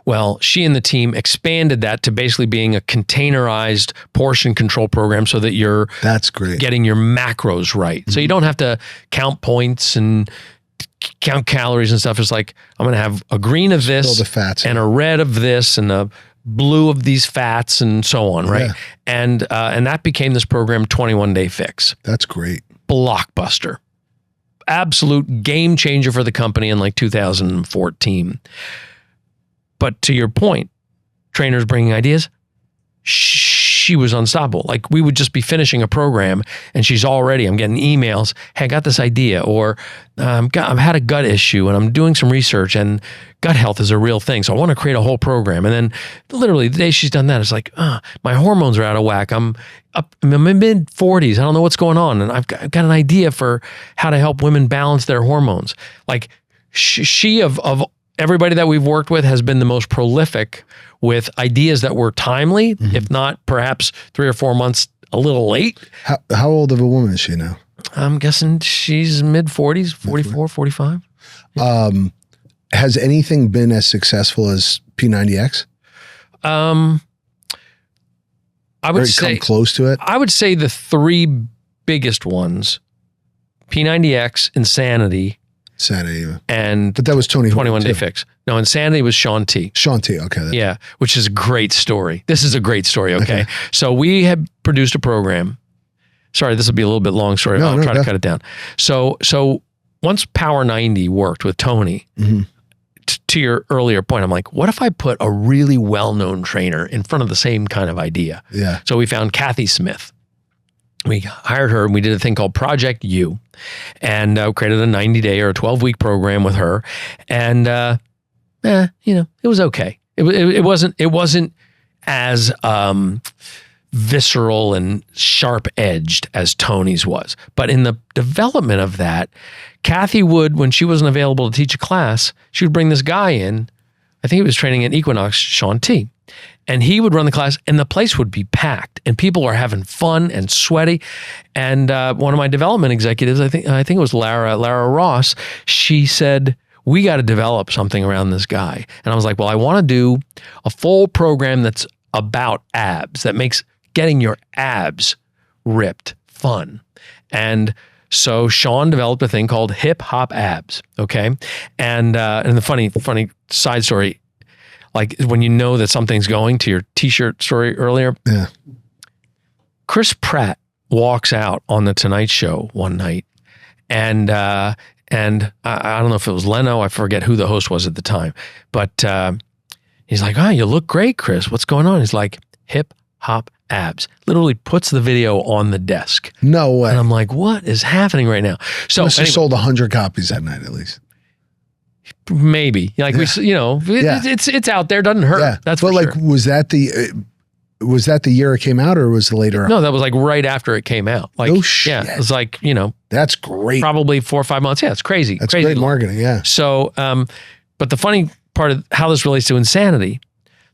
Well, she and the team expanded that to basically being a containerized portion control program so that you're getting your macros right. So you don't have to count points and count calories and stuff. It's like, I'm going to have a green of this and a red of this and a blue of these fats and so on, right? Yeah. And that became this program, 21 Day Fix. That's great. Blockbuster. Absolute game changer for the company in 2014. But to your point, trainers bringing ideas, she was unstoppable. We would just be finishing a program and I'm getting emails, hey, I got this idea, or I've had a gut issue and I'm doing some research and gut health is a real thing. So I want to create a whole program. And then literally the day she's done that, it's like, my hormones are out of whack. I'm in my mid 40s. I don't know what's going on. And I've got an idea for how to help women balance their hormones. She of everybody that we've worked with has been the most prolific with ideas that were timely, if not perhaps 3 or 4 months a little late. How old of a woman is she now? I'm guessing she's mid-40s, 44, 45. Has anything been as successful as P90X? I would say come close to it. I would say the three biggest ones: P90X, Insanity, and but that was Tony 21 Day Fix. No, Insanity was Shaun T. Shaun T. Okay. Yeah, which is a great story. This is a great story. Okay. So we had produced a program. Sorry, this will be a little bit long story. I'll try to cut it down. So once Power 90 worked with Tony, to your earlier point, I'm like, what if I put a really well-known trainer in front of the same kind of idea? Yeah. So we found Kathy Smith. We hired her and we did a thing called Project U, and created a 90-day or a 12-week program with her. And, it was okay. It wasn't as visceral and sharp-edged as Tony's was. But in the development of that, Kathy would, when she wasn't available to teach a class, she would bring this guy in. I think he was training at Equinox, Shaun T. And he would run the class and the place would be packed and people are having fun and sweaty. And one of my development executives, I think it was Lara Ross, she said, we got to develop something around this guy. And I was like, well, I want to do a full program that's about abs, that makes getting your abs ripped fun. And so Shaun developed a thing called Hip Hop Abs. Okay. And the funny side story, like when you know that something's going, to your t-shirt story earlier. Yeah. Chris Pratt walks out on the Tonight Show one night and I don't know if it was Leno, I forget who the host was at the time, but he's like, oh, you look great, Chris. What's going on? He's like, Hip Hop Abs. Literally puts the video on the desk. No way. And I'm like, what is happening right now? So must have sold 100 copies that night at least. Maybe. Like it's out there, doesn't hurt. Yeah. That's but for like, sure. Was that the year it came out or was it later? No, that was like right after it came out. Like, oh shit. Yeah, it was like, that's great. Probably 4 or 5 months. Yeah, it's crazy. That's crazy great marketing. Yeah. So, but the funny part of how this relates to Insanity.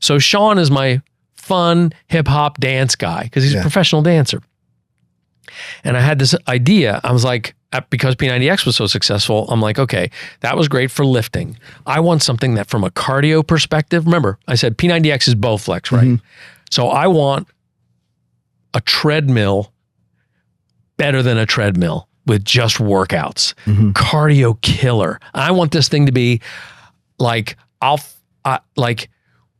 So Shaun is my fun hip hop dance guy because he's a professional dancer. And I had this idea. I was like, because P90X was so successful, I'm like, okay, that was great for lifting. I want something that from a cardio perspective, remember, I said P90X is Bowflex, right? Mm-hmm. So I want a treadmill better than a treadmill with just workouts. Mm-hmm. Cardio killer. I want this thing to be like,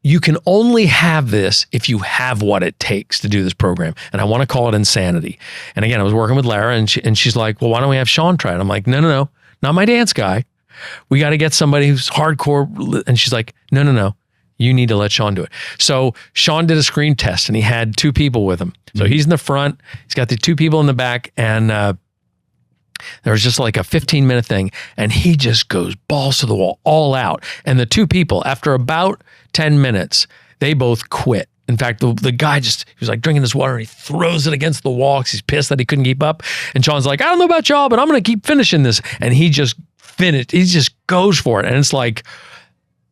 you can only have this if you have what it takes to do this program. And I want to call it Insanity. And again, I was working with Lara and she's like, well, why don't we have Shaun try it? I'm like, no, not my dance guy. We got to get somebody who's hardcore. And she's like, no, you need to let Shaun do it. So Shaun did a screen test and he had 2 people with him. So he's in the front, he's got the 2 people in the back, and there was just like a 15-minute thing, and he just goes balls to the wall, all out. And the 2 people, after about 10 minutes, they both quit. In fact, the guy he was like drinking his water and he throws it against the wall because he's pissed that he couldn't keep up. And Shaun's like, I don't know about y'all, but I'm going to keep finishing this. And he just finished. He just goes for it. And it's like,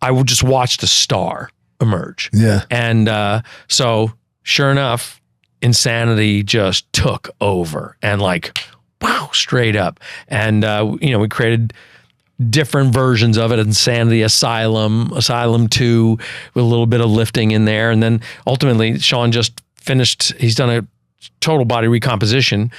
I would just watch the star emerge. Yeah. And so sure enough, Insanity just took over and like, wow, straight up. And, we created different versions of it. Insanity Asylum 2 with a little bit of lifting in there. And then ultimately Shaun just finished, he's done a total body recomposition,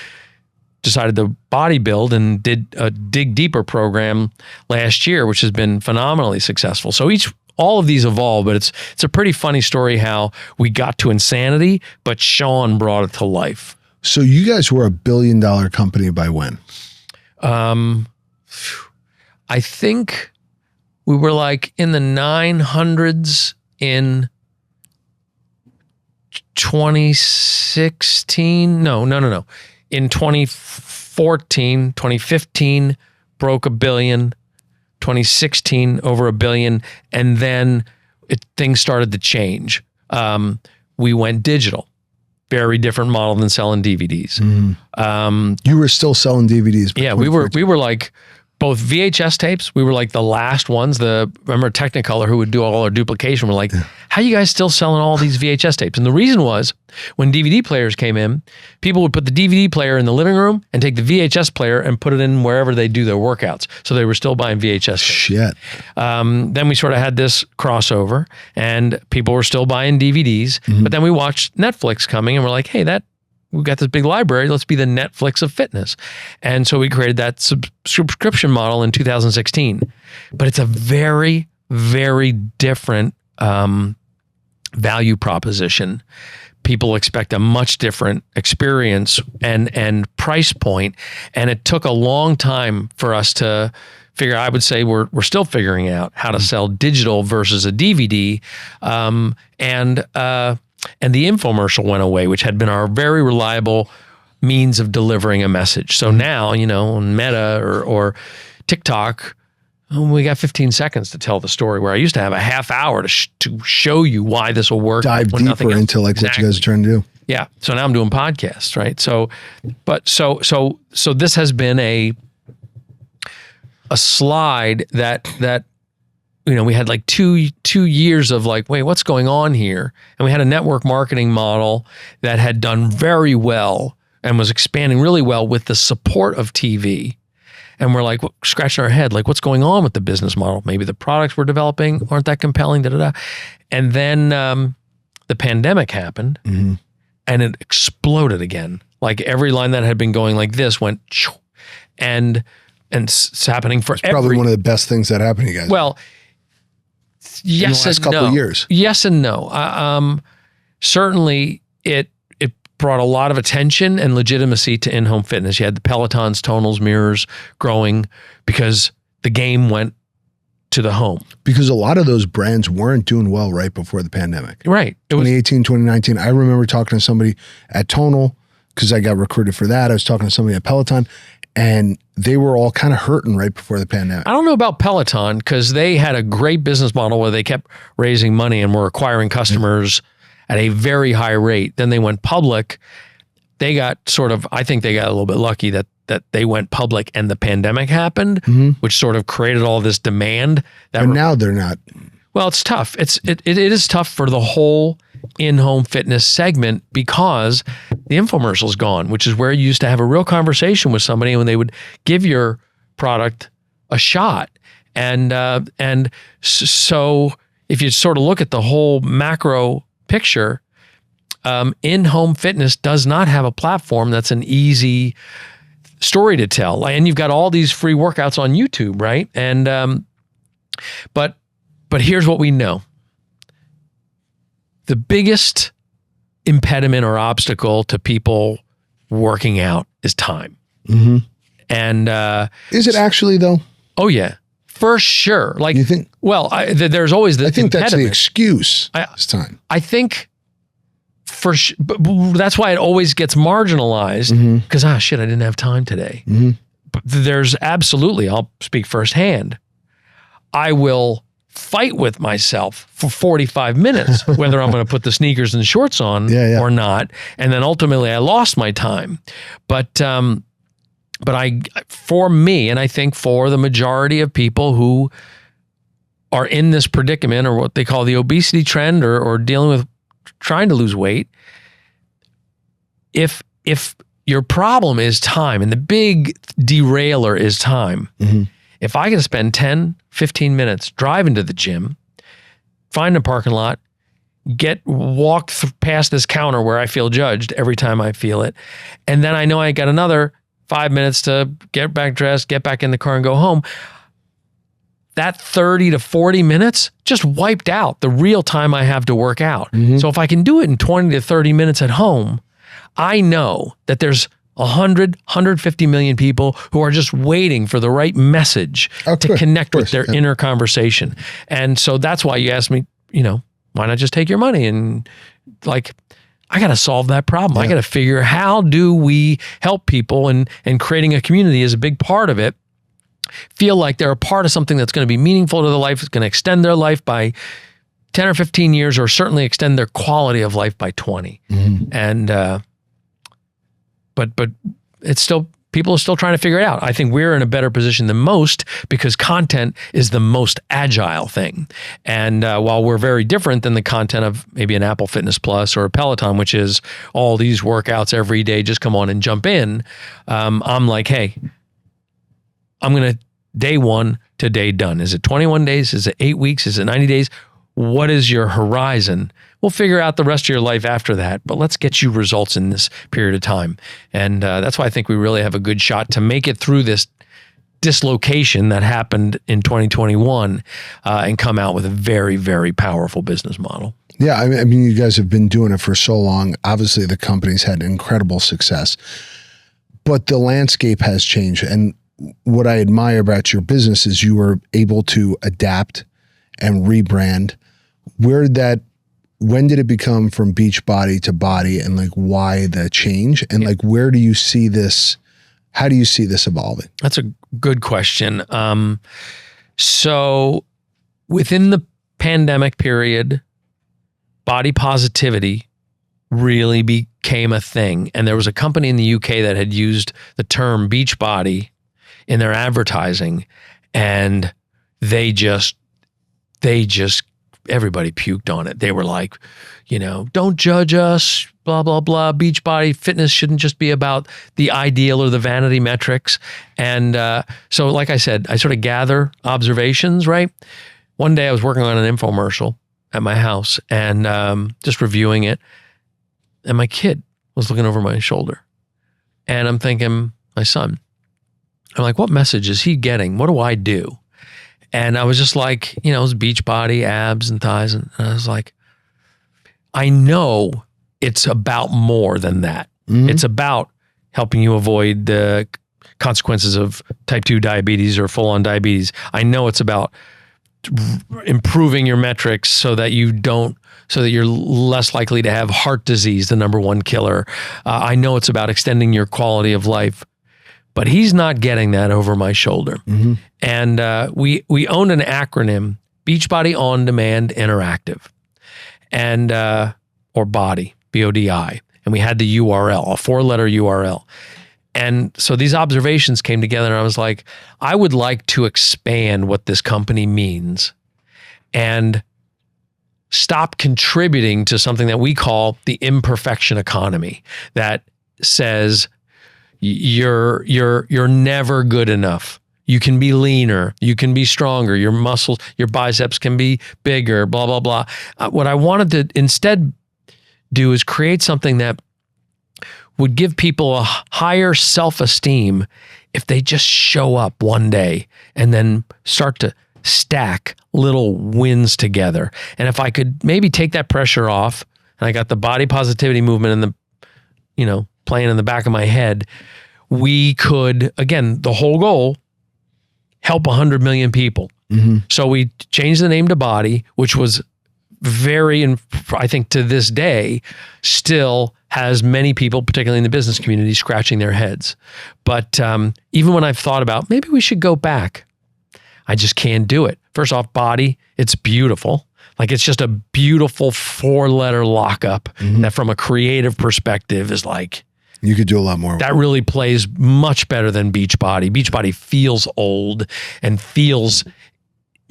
decided to body build and did a Dig Deeper program last year, which has been phenomenally successful. So all of these evolve, but it's a pretty funny story how we got to Insanity, but Shaun brought it to life. So you guys were $1 billion company by when? I think we were like in the 900s in 2016. No. In 2014, 2015, broke $1 billion. 2016, over $1 billion. And then things started to change. We went digital. Very different model than selling DVDs. You were still selling DVDs. Yeah, we were like, both VHS tapes. We were like the last ones. Remember Technicolor, who would do all our duplication, were like, how are you guys still selling all these VHS tapes? And the reason was, when DVD players came in, people would put the DVD player in the living room and take the VHS player and put it in wherever they do their workouts. So they were still buying VHS tapes. Shit. Then we sort of had this crossover, and people were still buying DVDs. But then we watched Netflix coming, and we're like, hey, we've got this big library. Let's be the Netflix of fitness. And so we created that subscription model in 2016. But it's a very, very different value proposition. People expect a much different experience and price point. And it took a long time for us to figure. I would say we're still figuring out how to sell digital versus a DVD. And the infomercial went away, which had been our very reliable means of delivering a message. So now, on Meta or TikTok, we got 15 seconds to tell the story, where I used to have a half hour to show you why this will work. Dive deeper into what you guys are trying to do. Yeah. So now I'm doing podcasts, right? So this has been a slide that we had like two years of like, wait, what's going on here? And we had a network marketing model that had done very well and was expanding really well with the support of TV. And we're like scratching our head, like, what's going on with the business model? Maybe the products we're developing aren't that compelling, And then the pandemic happened, and it exploded again. Like every line that had been going like this went, and it's happening for it's probably one of the best things that happened to you guys. Well, yes and no. Couple of years. Yes and no. Certainly, it brought a lot of attention and legitimacy to in-home fitness. You had the Pelotons, Tonals, Mirrors growing because the game went to the home. Because a lot of those brands weren't doing well right before the pandemic. Right. 2018, 2019. I remember talking to somebody at Tonal because I got recruited for that. I was talking to somebody at Peloton, and they were all kind of hurting right before the pandemic. I don't know about Peloton because they had a great business model where they kept raising money and were acquiring customers at a very high rate. Then they went public. They got I think they got a little bit lucky that they went public and the pandemic happened, which sort of created all this demand. And now they're not. Well, it's tough. It is tough for the whole in-home fitness segment because the infomercial's gone, which is where you used to have a real conversation with somebody when they would give your product a shot. And so if you sort of look at the whole macro picture, in-home fitness does not have a platform that's an easy story to tell. And you've got all these free workouts on YouTube, right? And but here's what we know. The biggest impediment or obstacle to people working out is time. And is it actually though? Oh yeah, for sure. Like you think? Well, there's always the. I think impediment. That's the excuse. It's time. I think but that's why it always gets marginalized because shit, I didn't have time today. But there's absolutely, I'll speak firsthand. I will fight with myself for 45 minutes, whether I'm going to put the sneakers and shorts on or not. And then ultimately I lost my time. But for me, and I think for the majority of people who are in this predicament or what they call the obesity trend or dealing with trying to lose weight, if your problem is time and the big derailer is time, if I can spend 10, 15 minutes driving to the gym, find a parking lot, walk past this counter where I feel judged every time I feel it, and then I know I got another 5 minutes to get back dressed, get back in the car and go home, that 30 to 40 minutes just wiped out the real time I have to work out. So if I can do it in 20 to 30 minutes at home, I know that there's 100, 150 million people who are just waiting for the right message to connect with their inner conversation. And so that's why you asked me, why not just take your money? And like, I got to solve that problem. I got to figure how do we help people, and creating a community is a big part of it. Feel like they're a part of something that's going to be meaningful to their life. It's going to extend their life by 10 or 15 years, or certainly extend their quality of life by 20. And, but it's still people are still trying to figure it out. I think we're in a better position than most because content is the most agile thing. And while we're very different than the content of maybe an Apple Fitness Plus or a Peloton, which is all these workouts every day, just come on and jump in. I'm like, hey, I'm going to day one to day done. Is it 21 days? Is it 8 weeks? Is it 90 days? What is your horizon? We'll figure out the rest of your life after that, but let's get you results in this period of time. And that's why I think we really have a good shot to make it through this dislocation that happened in 2021 and come out with a very, very powerful business model. Yeah, I mean, you guys have been doing it for so long. Obviously, the company's had incredible success, but the landscape has changed. And what I admire about your business is you were able to adapt and rebrand. When did it become from Beachbody to BODi, and like why the change? And like, where do you see this? How do you see this evolving? That's a good question. So within the pandemic period, body positivity really became a thing. And there was a company in the UK that had used the term Beachbody in their advertising, and they just everybody puked on it. They were like, don't judge us, blah, blah, blah. Beachbody fitness shouldn't just be about the ideal or the vanity metrics. And so like I said, I sort of gather observations, right? One day I was working on an infomercial at my house and just reviewing it. And my kid was looking over my shoulder. And I'm thinking, my son, I'm like, what message is he getting? What do I do? And I was just like, it was Beachbody, abs and thighs. And I was like, I know it's about more than that. Mm-hmm. It's about helping you avoid the consequences of type 2 diabetes or full-on diabetes. I know it's about improving your metrics so that you're less likely to have heart disease, the number one killer. I know it's about extending your quality of life. But he's not getting that over my shoulder. Mm-hmm. And we owned an acronym, Beachbody On Demand Interactive, and or BODi, BODi. And we had the URL, a 4-letter URL. And so these observations came together, and I was like, I would like to expand what this company means and stop contributing to something that we call the imperfection economy, that says you're never good enough. You can be leaner, you can be stronger, your muscles, your biceps can be bigger, blah, blah, blah. What I wanted to instead do is create something that would give people a higher self-esteem if they just show up one day and then start to stack little wins together. And if I could maybe take that pressure off, and I got the body positivity movement in the, playing in the back of my head, we could, again, the whole goal, help 100 million people. Mm-hmm. So we changed the name to BODi, which was and I think to this day, still has many people, particularly in the business community, scratching their heads. But even when I've thought about, maybe we should go back, I just can't do it. First off, BODi, it's beautiful. Like, it's just a beautiful 4-letter lockup that from a creative perspective is like, you could do a lot more. That really plays much better than Beachbody. Beachbody feels old and feels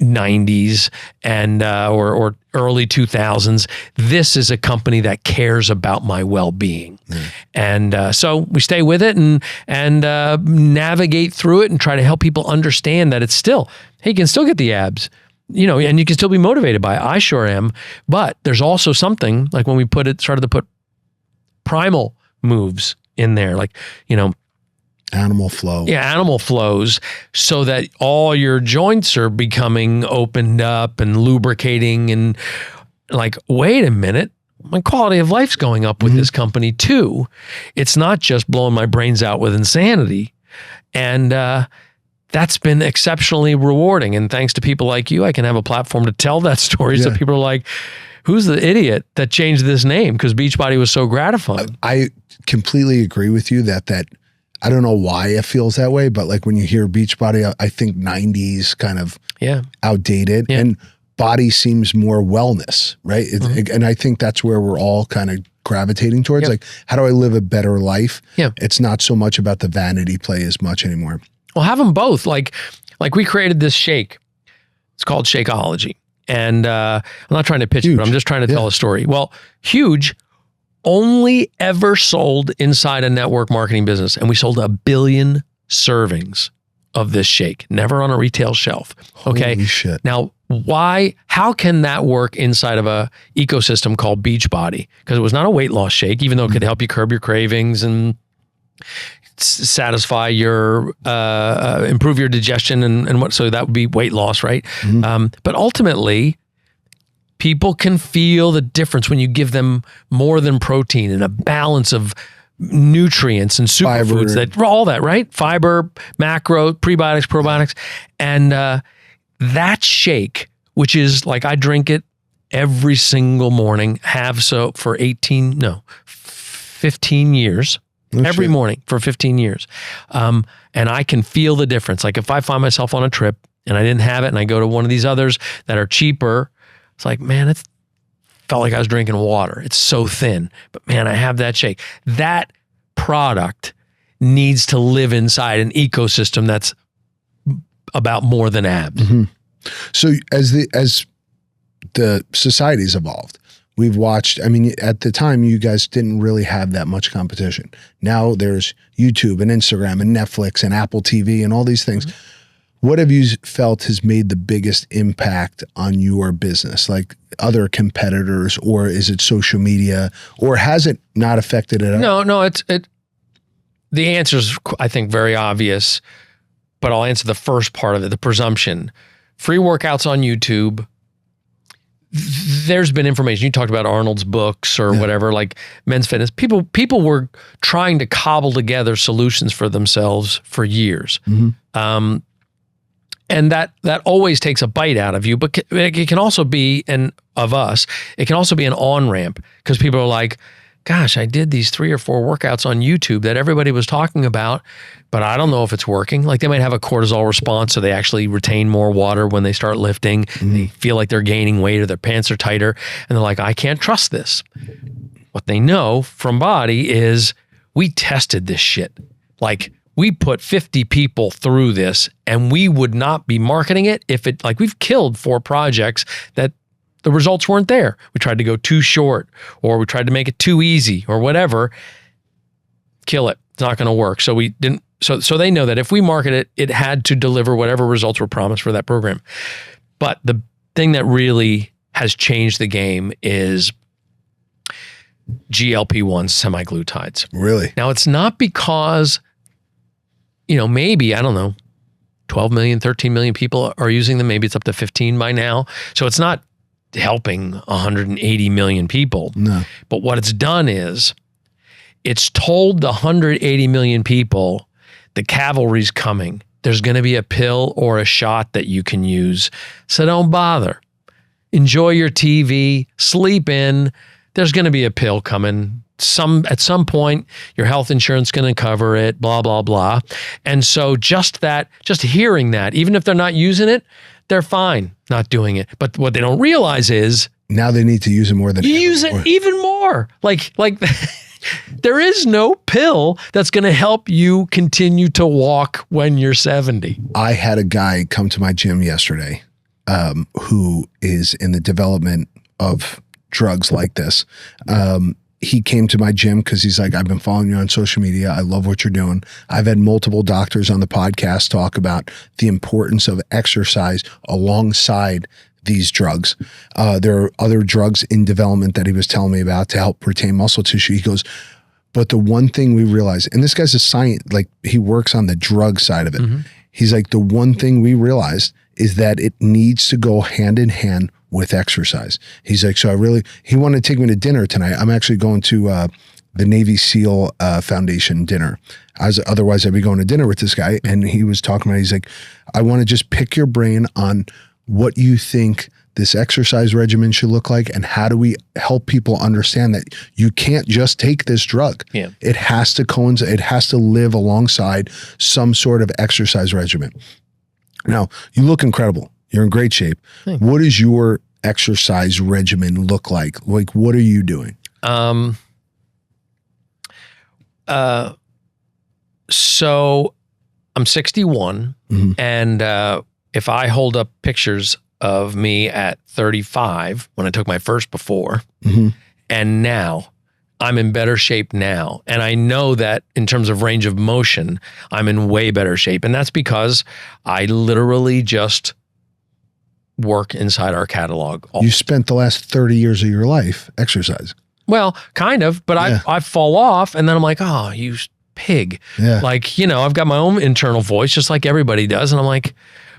90s and or early 2000s. This is a company that cares about my well-being. And so we stay with it and navigate through it and try to help people understand that it's still, hey, you can still get the abs. And you can still be motivated by it. I sure am. But there's also something like when we started to put primal moves in there, like, animal flow. Yeah, animal flows, so that all your joints are becoming opened up and lubricating, and like, wait a minute, my quality of life's going up with this company too. It's not just blowing my brains out with insanity. And that's been exceptionally rewarding. And thanks to people like you, I can have a platform to tell that story. So people are like, who's the idiot that changed this name? Because Beachbody was so gratifying. I completely agree with you that I don't know why it feels that way, but like when you hear Beachbody, I think 90s kind of outdated. Yeah. And BODi seems more wellness, right? And I think that's where we're all kind of gravitating towards. Like, how do I live a better life? Yeah. It's not so much about the vanity play as much anymore. Well, have them both. Like we created this shake. It's called Shakeology. And I'm not trying to pitch it, but I'm just trying to tell a story. Well, Huge only ever sold inside a network marketing business. And we sold 1 billion servings of this shake, never on a retail shelf. Okay. Holy shit. Now, how can that work inside of a ecosystem called Beachbody? Because it was not a weight loss shake, even though it could help you curb your cravings and satisfy your, improve your digestion and what, so that would be weight loss, right? But ultimately, people can feel the difference when you give them more than protein and a balance of nutrients and superfoods, all that, right? Fiber, macro, prebiotics, probiotics. And that shake, which is like, I drink it every single morning, have so for 15 years, every morning for 15 years. And I can feel the difference. Like if I find myself on a trip and I didn't have it and I go to one of these others that are cheaper, it's like, man, it felt like I was drinking water. It's so thin, but man, I have that shake. That product needs to live inside an ecosystem that's about more than abs. So as the society's evolved, we've watched, I mean, at the time you guys didn't really have that much competition. Now there's YouTube and Instagram and Netflix and Apple TV and all these things. What have you felt has made the biggest impact on your business? Like other competitors, or is it social media, or has it not affected it at all? No, the answer is, I think, very obvious, but I'll answer the first part of it, the presumption. Free workouts on YouTube. There's been information. You talked about Arnold's books or whatever, like Men's Fitness. People were trying to cobble together solutions for themselves for years. And that always takes a bite out of you, but it can also be, it can also be an on-ramp, because people are like, gosh, I did these 3 or 4 workouts on YouTube that everybody was talking about, but I don't know if it's working. Like they might have a cortisol response, so they actually retain more water when they start lifting. They feel like they're gaining weight or their pants are tighter, and they're like, I can't trust this. What they know from BODi is we tested this shit. Like, we put 50 people through this, and we would not be marketing it if it, like, we've killed 4 projects that the results weren't there. We tried to go too short, or we tried to make it too easy, or whatever. Kill it. It's not going to work. So we didn't. So they know that if we market it, it had to deliver whatever results were promised for that program. But the thing that really has changed the game is GLP-1 semaglutides. Really? Now, it's not because, maybe, I don't know, 12 million, 13 million people are using them. Maybe it's up to 15 by now. So it's not helping 180 million people. No. But what it's done is it's told the 180 million people the cavalry's coming. There's going to be a pill or a shot that you can use. So don't bother. Enjoy your TV, sleep in. There's going to be a pill coming. At some point, your health insurance is going to cover it, blah, blah, blah. And so just hearing that, even if they're not using it, they're fine not doing it. But what they don't realize is now they need to use it more than ever use it even more. Like there is no pill that's going to help you continue to walk when you're 70. I had a guy come to my gym yesterday who is in the development of drugs like this. He came to my gym because he's like, I've been following you on social media. I love what you're doing. I've had multiple doctors on the podcast talk about the importance of exercise alongside these drugs. There are other drugs in development that he was telling me about to help retain muscle tissue. He goes, but the one thing we realized, and this guy's a science, like he works on the drug side of it. He's like, the one thing we realized is that it needs to go hand in hand with exercise. He's like, he wanted to take me to dinner tonight. I'm actually going to the Navy SEAL Foundation dinner. Otherwise I'd be going to dinner with this guy. And he was talking about, he's like, I want to just pick your brain on what you think this exercise regimen should look like, and how do we help people understand that you can't just take this drug. Yeah. It has to coincide, it has to live alongside some sort of exercise regimen. Now, you look incredible. You're in great shape. Thanks. What does your exercise regimen look like? Like, what are you doing? So I'm 61, and if I hold up pictures of me at 35 when I took my first before, and now, I'm in better shape now. And I know that in terms of range of motion, I'm in way better shape. And that's because I literally just work inside our catalog. You spent the last 30 years of your life exercising. Well, kind of, but I fall off and then I'm like, oh, you pig. Yeah. Like, you know, I've got my own internal voice just like everybody does. And I'm like,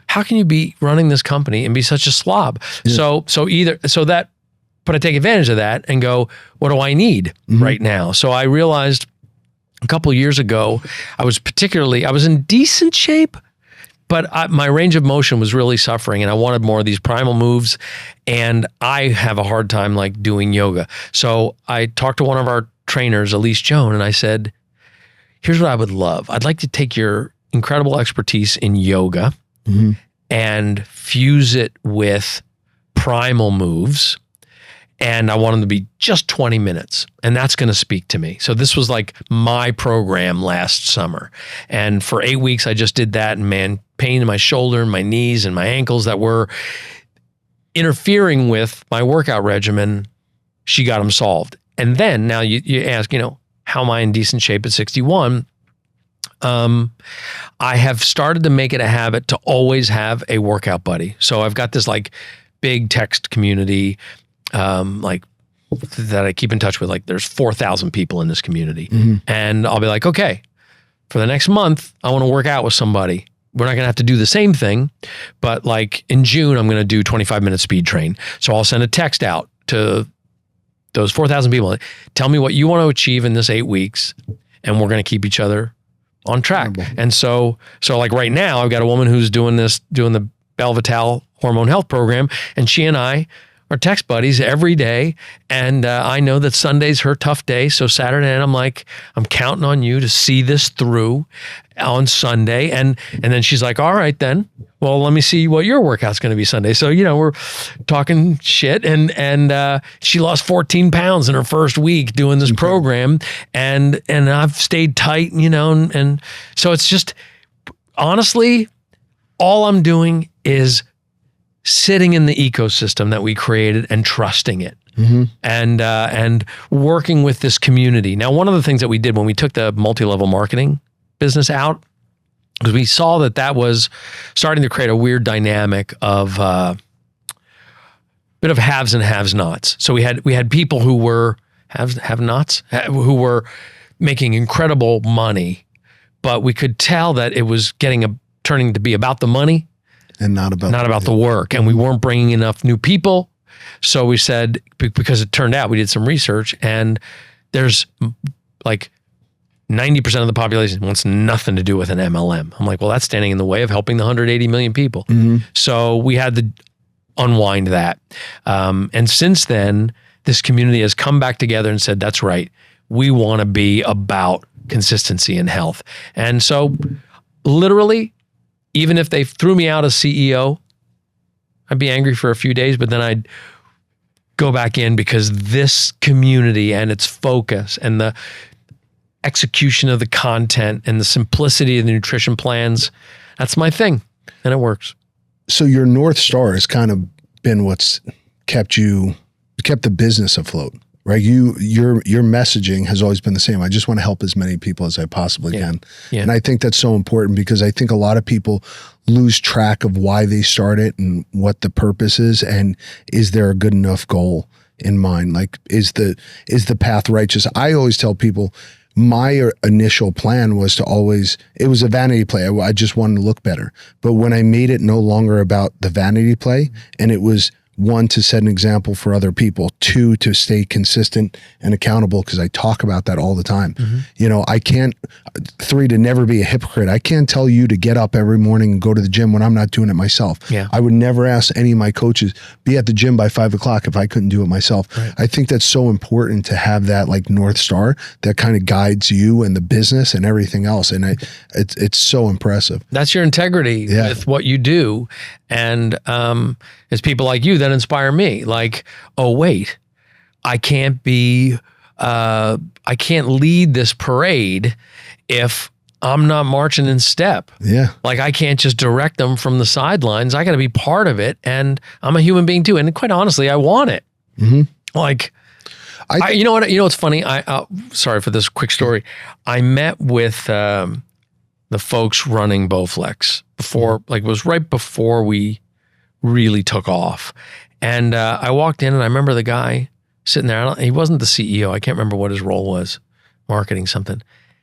how can you be running this company and be such a slob? Yeah. But I take advantage of that and go, what do I need right now? So I realized a couple of years ago, I was in decent shape, but my range of motion was really suffering and I wanted more of these primal moves, and I have a hard time like doing yoga. So I talked to one of our trainers, Elise Joan, and I said, here's what I would love. I'd like to take your incredible expertise in yoga and fuse it with primal moves. And I want them to be just 20 minutes. And that's going to speak to me. So this was like my program last summer. And for 8 weeks, I just did that. And man, pain in my shoulder and my knees and my ankles that were interfering with my workout regimen, she got them solved. And then now you ask, you know, how am I in decent shape at 61? I have started to make it a habit to always have a workout buddy. So I've got this like big text community like that I keep in touch with. Like there's 4,000 people in this community, and I'll be like, okay, for the next month, I want to work out with somebody. We're not going to have to do the same thing, but like in June, I'm going to do 25-minute speed train. So I'll send a text out to those 4,000 people. Tell me what you want to achieve in this 8 weeks, and we're going to keep each other on track. And so like right now, I've got a woman who's doing the Belle Vitale hormone health program, and she and I are text buddies every day. And I know that Sunday's her tough day. So Saturday night, I'm like, I'm counting on you to see this through on Sunday. And then she's like, all right, then, well, let me see what your workout's going to be Sunday. So, you know, we're talking shit, and she lost 14 pounds in her first week doing this program. And I've stayed tight, you know, and so it's just, honestly, all I'm doing is sitting in the ecosystem that we created and trusting it, and working with this community. Now, one of the things that we did when we took the multi-level marketing business out, because we saw that was starting to create a weird dynamic of bit of haves and have-nots. So we had people who were have-nots who were making incredible money, but we could tell that it was turning to be about the money. And not about the work. And we weren't bringing enough new people. So we said, because it turned out, we did some research, and there's like 90% of the population wants nothing to do with an MLM. I'm like, well, that's standing in the way of helping the 180 million people. So we had to unwind that. And since then, this community has come back together and said, that's right. We want to be about consistency in health. And so literally, even if they threw me out as CEO, I'd be angry for a few days, but then I'd go back in, because this community and its focus and the execution of the content and the simplicity of the nutrition plans, that's my thing, and it works. So your North Star has kind of been what's kept the business afloat, right? Your messaging has always been the same. I just want to help as many people as I possibly can. Yeah. And I think that's so important, because I think a lot of people lose track of why they start it and what the purpose is, and is there a good enough goal in mind? Like, is the path righteous? I always tell people my initial plan was it was a vanity play. I just wanted to look better. But when I made it no longer about the vanity play, and it was one, to set an example for other people, two, to stay consistent and accountable, because I talk about that all the time. You know, I can't, three, to never be a hypocrite. I can't tell you to get up every morning and go to the gym when I'm not doing it myself. Yeah. I would never ask any of my coaches, be at the gym by 5 o'clock if I couldn't do it myself. Right. I think that's so important to have that like North Star that kind of guides you and the business and everything else. And it's so impressive. That's your integrity with what you do. And it's people like you that inspire me. Like, oh, wait, I can't lead this parade if I'm not marching in step. Yeah. Like, I can't just direct them from the sidelines. I got to be part of it. And I'm a human being too. And quite honestly, I want it. Like, you know what? You know what's funny? Sorry for this quick story. I met with the folks running Bowflex before, like, it was right before we really took off. And I walked in and I remember the guy sitting there. He wasn't the CEO. I can't remember what his role was, marketing something.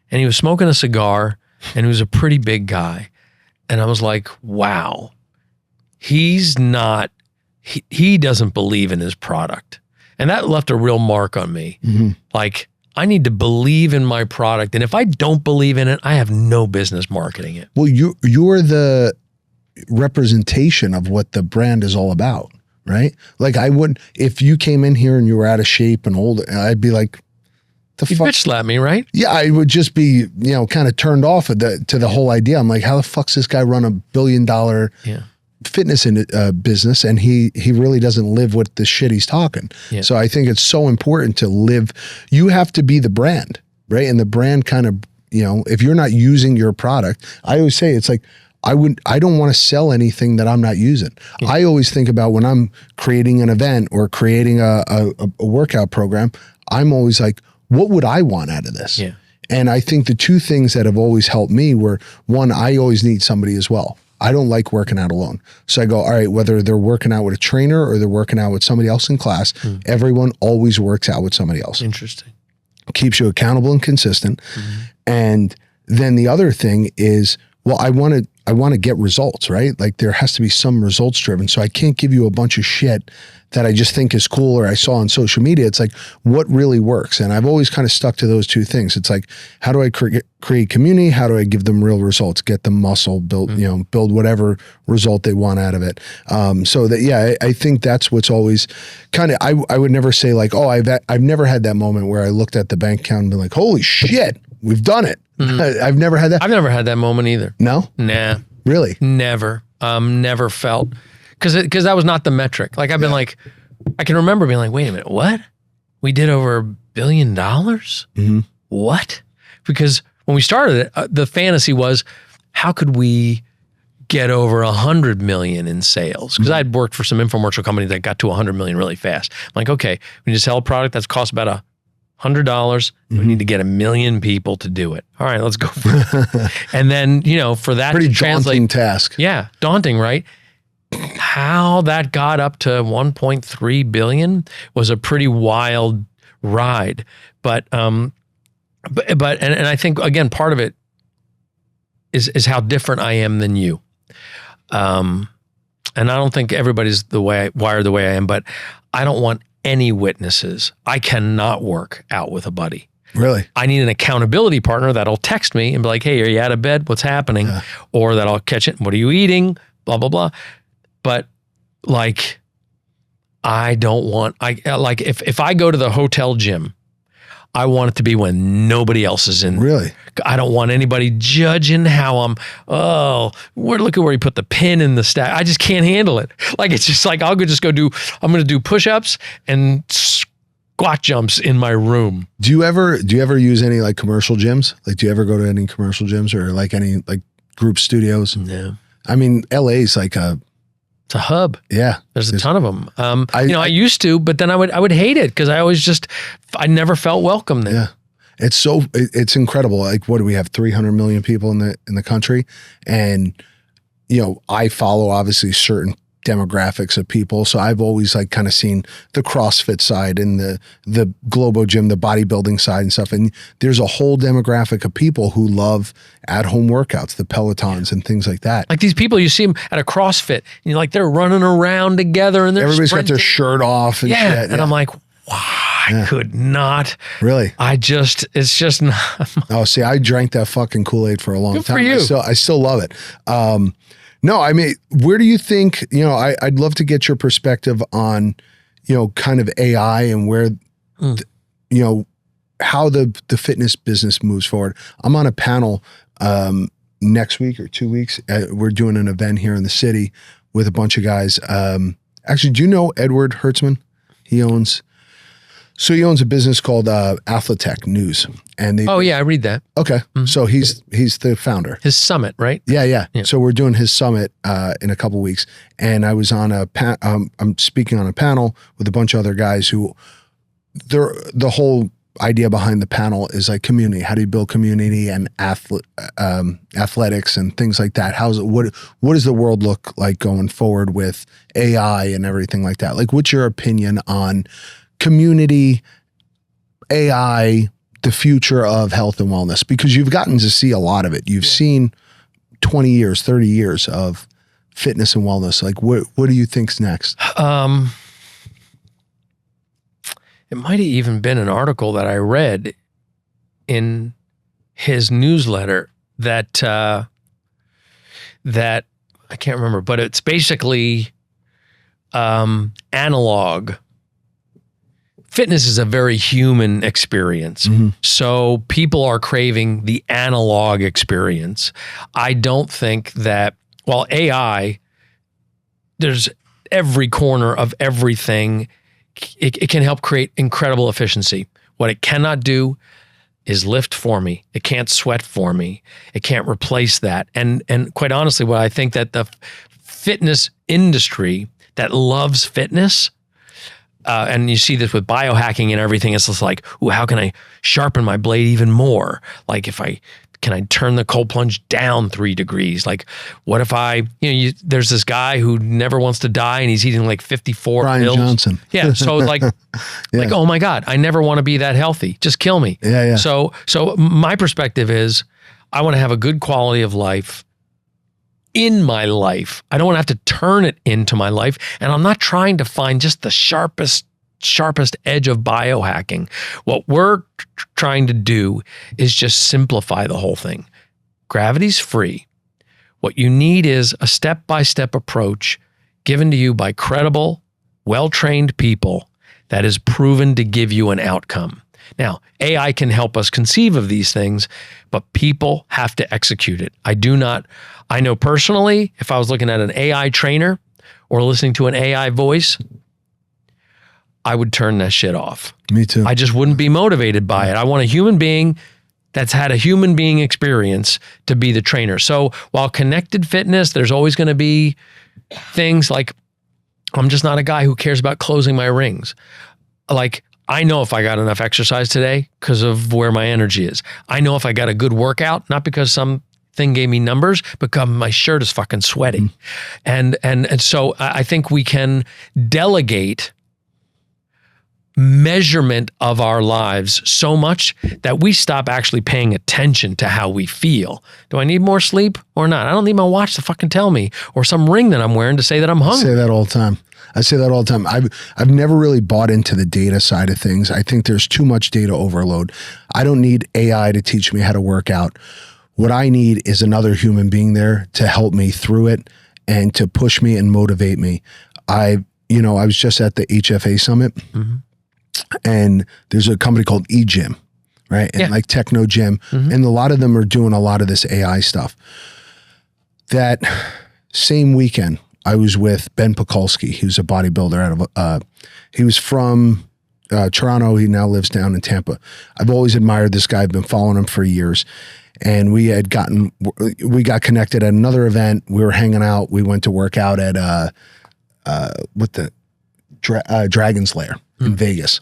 And he was smoking a cigar and he was a pretty big guy. And I was like, wow, he doesn't believe in his product. And that left a real mark on me. Like, I need to believe in my product. And if I don't believe in it, I have no business marketing it. Well, you're the representation of what the brand is all about, right? Like, I wouldn't, if you came in here and you were out of shape and old, I'd be like, You'd bitch slap me, right? Yeah, I would just be, you know, kind of turned off to the whole idea. I'm like, how the fuck's this guy run $1 billion fitness business, and he really doesn't live with the shit he's talking. Yeah. So I think it's so important to live. You have to be the brand, right? And the brand kind of, you know, if you're not using your product, I always say it's like, I don't want to sell anything that I'm not using. Yeah. I always think about when I'm creating an event or creating a workout program, I'm always like, what would I want out of this? Yeah. And I think the two things that have always helped me were, one, I always need somebody as well. I don't like working out alone. So I go, all right, whether they're working out with a trainer or they're working out with somebody else in class, everyone always works out with somebody else. Interesting. Keeps you accountable and consistent. And then the other thing is, well, I want to get results, right? Like, there has to be some results driven. So I can't give you a bunch of shit that I just think is cool or I saw on social media. It's like, what really works? And I've always kind of stuck to those two things. It's like, how do I create community? How do I give them real results? Get them muscle, build, you know, build whatever result they want out of it. So that, yeah, I think that's what's always kind of, I would never say like, oh, I've never had that moment where I looked at the bank account and been like, holy shit, we've done it. I've never had that. I've never had that moment either. No? Nah. Really? Never. Never felt, because that was not the metric. Like, I've been like, I can remember being like, wait a minute, what? We did over $1 billion? What? Because when we started it, the fantasy was, how could we get over 100 million in sales? Because I'd worked for some infomercial company that got to 100 million really fast. I'm like, okay, we just sell a product that's cost about $100. We need to get 1 million people to do it. All right, let's go for it. And then, you know, for that pretty to translate, daunting task. Yeah, daunting, right? How that got up to 1.3 billion was a pretty wild ride. But I think, again, part of it is how different I am than you. And I don't think everybody's wired the way I am, but I don't want any witnesses. I cannot work out with a buddy. Really? I need an accountability partner that'll text me and be like, hey, are you out of bed? What's happening? Yeah. Or that I'll catch it. What are you eating? Blah, blah, blah. But like, I don't want, like if I go to the hotel gym, I want it to be when nobody else is in. Really? I don't want anybody judging how I'm, look at where he put the pin in the stack. I just can't handle it. Like, it's just like, I'm going to do push-ups and squat jumps in my room. Do you ever use any like commercial gyms? Like, do you ever go to any commercial gyms or like any like group studios? No. I mean, LA's like it's a hub. Yeah. There's a ton of them. I used to, but then I would hate it because I never felt welcome there. Yeah. It's incredible. Like, what do we have? 300 million people in the country. And, you know, I follow obviously certain demographics of people. So I've always like kind of seen the CrossFit side and the Globo Gym, the bodybuilding side and stuff. And there's a whole demographic of people who love at-home workouts, the Pelotons and things like that. Like these people, you see them at a CrossFit, and you're like, they're running around together and they're Everybody's got sprinting. their shirt off and shit. And I'm like, wow, I could not. Really? It's just not. Oh, see, I drank that fucking Kool-Aid for a long Good time. for you. I still love it. No, I mean, where do you think, I'd love to get your perspective on, kind of AI and where, how the fitness business moves forward. I'm on a panel next week or 2 weeks. We're doing an event here in the city with a bunch of guys. Actually, do you know Edward Hertzman? He owns a business called Athletech News. And Oh yeah, I read that. Okay. Mm-hmm. So he's the founder. His summit, right? Yeah. So we're doing his summit in a couple of weeks. And I was on I'm speaking on a panel with a bunch of other guys who the whole idea behind the panel is like community. How do you build community and athletics and things like that? What does the world look like going forward with AI and everything like that? Like, what's your opinion on community, AI, the future of health and wellness? Because you've gotten to see a lot of it. You've seen 20 years, 30 years of fitness and wellness. Like, what do you think's next? It might have even been an article that I read in his newsletter that I can't remember, but it's basically analog. Fitness is a very human experience. Mm-hmm. So people are craving the analog experience. I don't think that, while AI, there's every corner of everything, it can help create incredible efficiency. What it cannot do is lift for me. It can't sweat for me. It can't replace that. And quite honestly, what I think that the fitness industry that loves fitness, and you see this with biohacking and everything, it's just like, ooh, how can I sharpen my blade even more? Like can I turn the cold plunge down 3 degrees? Like, what if there's this guy who never wants to die and he's eating like 54 Brian pills. Johnson. Yeah. So like, like, oh my God, I never want to be that healthy. Just kill me. Yeah. So my perspective is, I want to have a good quality of life in my life. I don't want to have to turn it into my life. And I'm not trying to find just the sharpest edge of biohacking. What we're trying to do is just simplify the whole thing. Gravity's free. What you need is a step-by-step approach given to you by credible, well-trained people that is proven to give you an outcome. Now, AI can help us conceive of these things, but people have to execute it. I know personally, if I was looking at an AI trainer or listening to an AI voice, I would turn that shit off. Me too. I just wouldn't be motivated by it. I want a human being that's had a human being experience to be the trainer. So while connected fitness, there's always going to be things like, I'm just not a guy who cares about closing my rings. Like, I know if I got enough exercise today because of where my energy is. I know if I got a good workout, not because something gave me numbers, but because my shirt is fucking sweaty. And so I think we can delegate measurement of our lives so much that we stop actually paying attention to how we feel. Do I need more sleep or not? I don't need my watch to fucking tell me, or some ring that I'm wearing to say that I'm hungry. I say that all the time. I've never really bought into the data side of things. I think there's too much data overload. I don't need AI to teach me how to work out. What I need is another human being there to help me through it and to push me and motivate me. I was just at the HFA summit. Mm-hmm. And there's a company called eGym, right? And like Techno Gym. Mm-hmm. And a lot of them are doing a lot of this AI stuff. That same weekend, I was with Ben Pekulski, who's a bodybuilder he was from Toronto. He now lives down in Tampa. I've always admired this guy. I've been following him for years. And we got connected at another event. We were hanging out. We went to work out at Dragon's Lair in Vegas.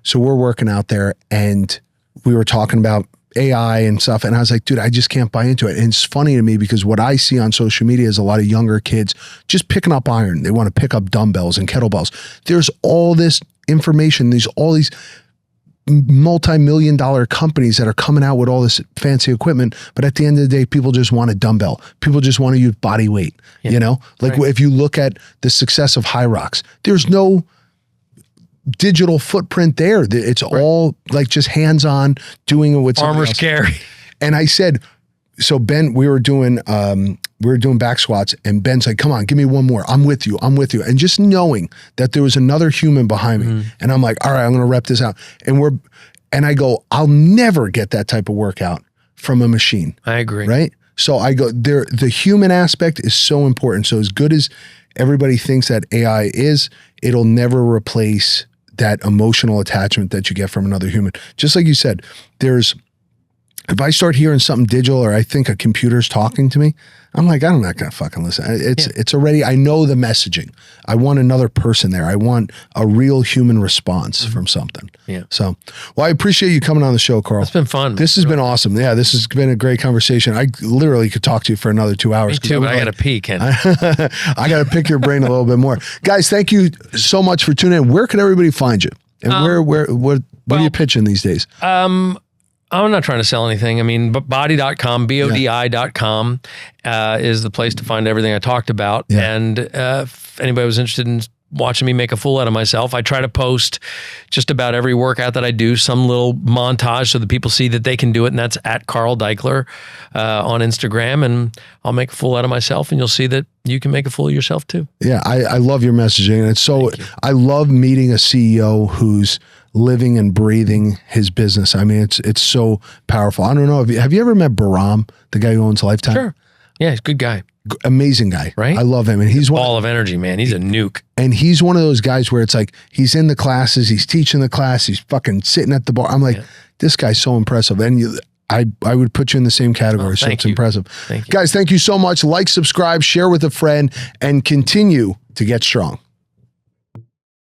So we're working out there, and we were talking about AI and stuff. And I was like, dude, I just can't buy into it. And it's funny to me because what I see on social media is a lot of younger kids just picking up iron. They want to pick up dumbbells and kettlebells. There's all this information. There's all these multi-million-dollar companies that are coming out with all this fancy equipment. But at the end of the day, people just want a dumbbell. People just want to use body weight, you know? Like if you look at the success of High Rocks, there's no digital footprint there. It's all like just hands-on doing it with somebody else. Scary. And I said, so Ben, we were doing back squats and Ben's like, come on, give me one more. I'm with you. And just knowing that there was another human behind me and I'm like, all right, I'm going to rep this out. And I go, I'll never get that type of workout from a machine. I agree. Right. So I go there. The human aspect is so important. So as good as everybody thinks that AI is, it'll never replace that emotional attachment that you get from another human. Just like you said, if I start hearing something digital or I think a computer's talking to me, I'm like, I'm not going to fucking listen. It's already, I know the messaging. I want another person there. I want a real human response from something. Yeah. So, well, I appreciate you coming on the show, Carl. It's been fun. This has been awesome. Yeah, this has been a great conversation. I literally could talk to you for another 2 hours. Me too, but I got to pee, Ken. I got to pick your brain a little bit more. Guys, thank you so much for tuning in. Where can everybody find you? And what are you pitching these days? I'm not trying to sell anything. I mean, but BODi.com, BODi.com is the place to find everything I talked about. Yeah. And if anybody was interested in watching me make a fool out of myself, I try to post just about every workout that I do, some little montage so that people see that they can do it. And that's at Carl Daikeler on Instagram. And I'll make a fool out of myself and you'll see that you can make a fool of yourself too. Yeah, I love your messaging. And it's so, I love meeting a CEO who's living and breathing his business. I mean, it's so powerful. I don't know. Have you ever met Bahram, the guy who owns Lifetime? Sure. Yeah, he's a good guy. Amazing guy. Right? I love him. And he's ball of energy, man. He's a nuke. And he's one of those guys where it's like, he's in the classes, he's teaching the class, he's fucking sitting at the bar. I'm like, this guy's so impressive. And I would put you in the same category. So it's impressive. Thank you. Guys, thank you so much. Like, subscribe, share with a friend, and continue to get strong.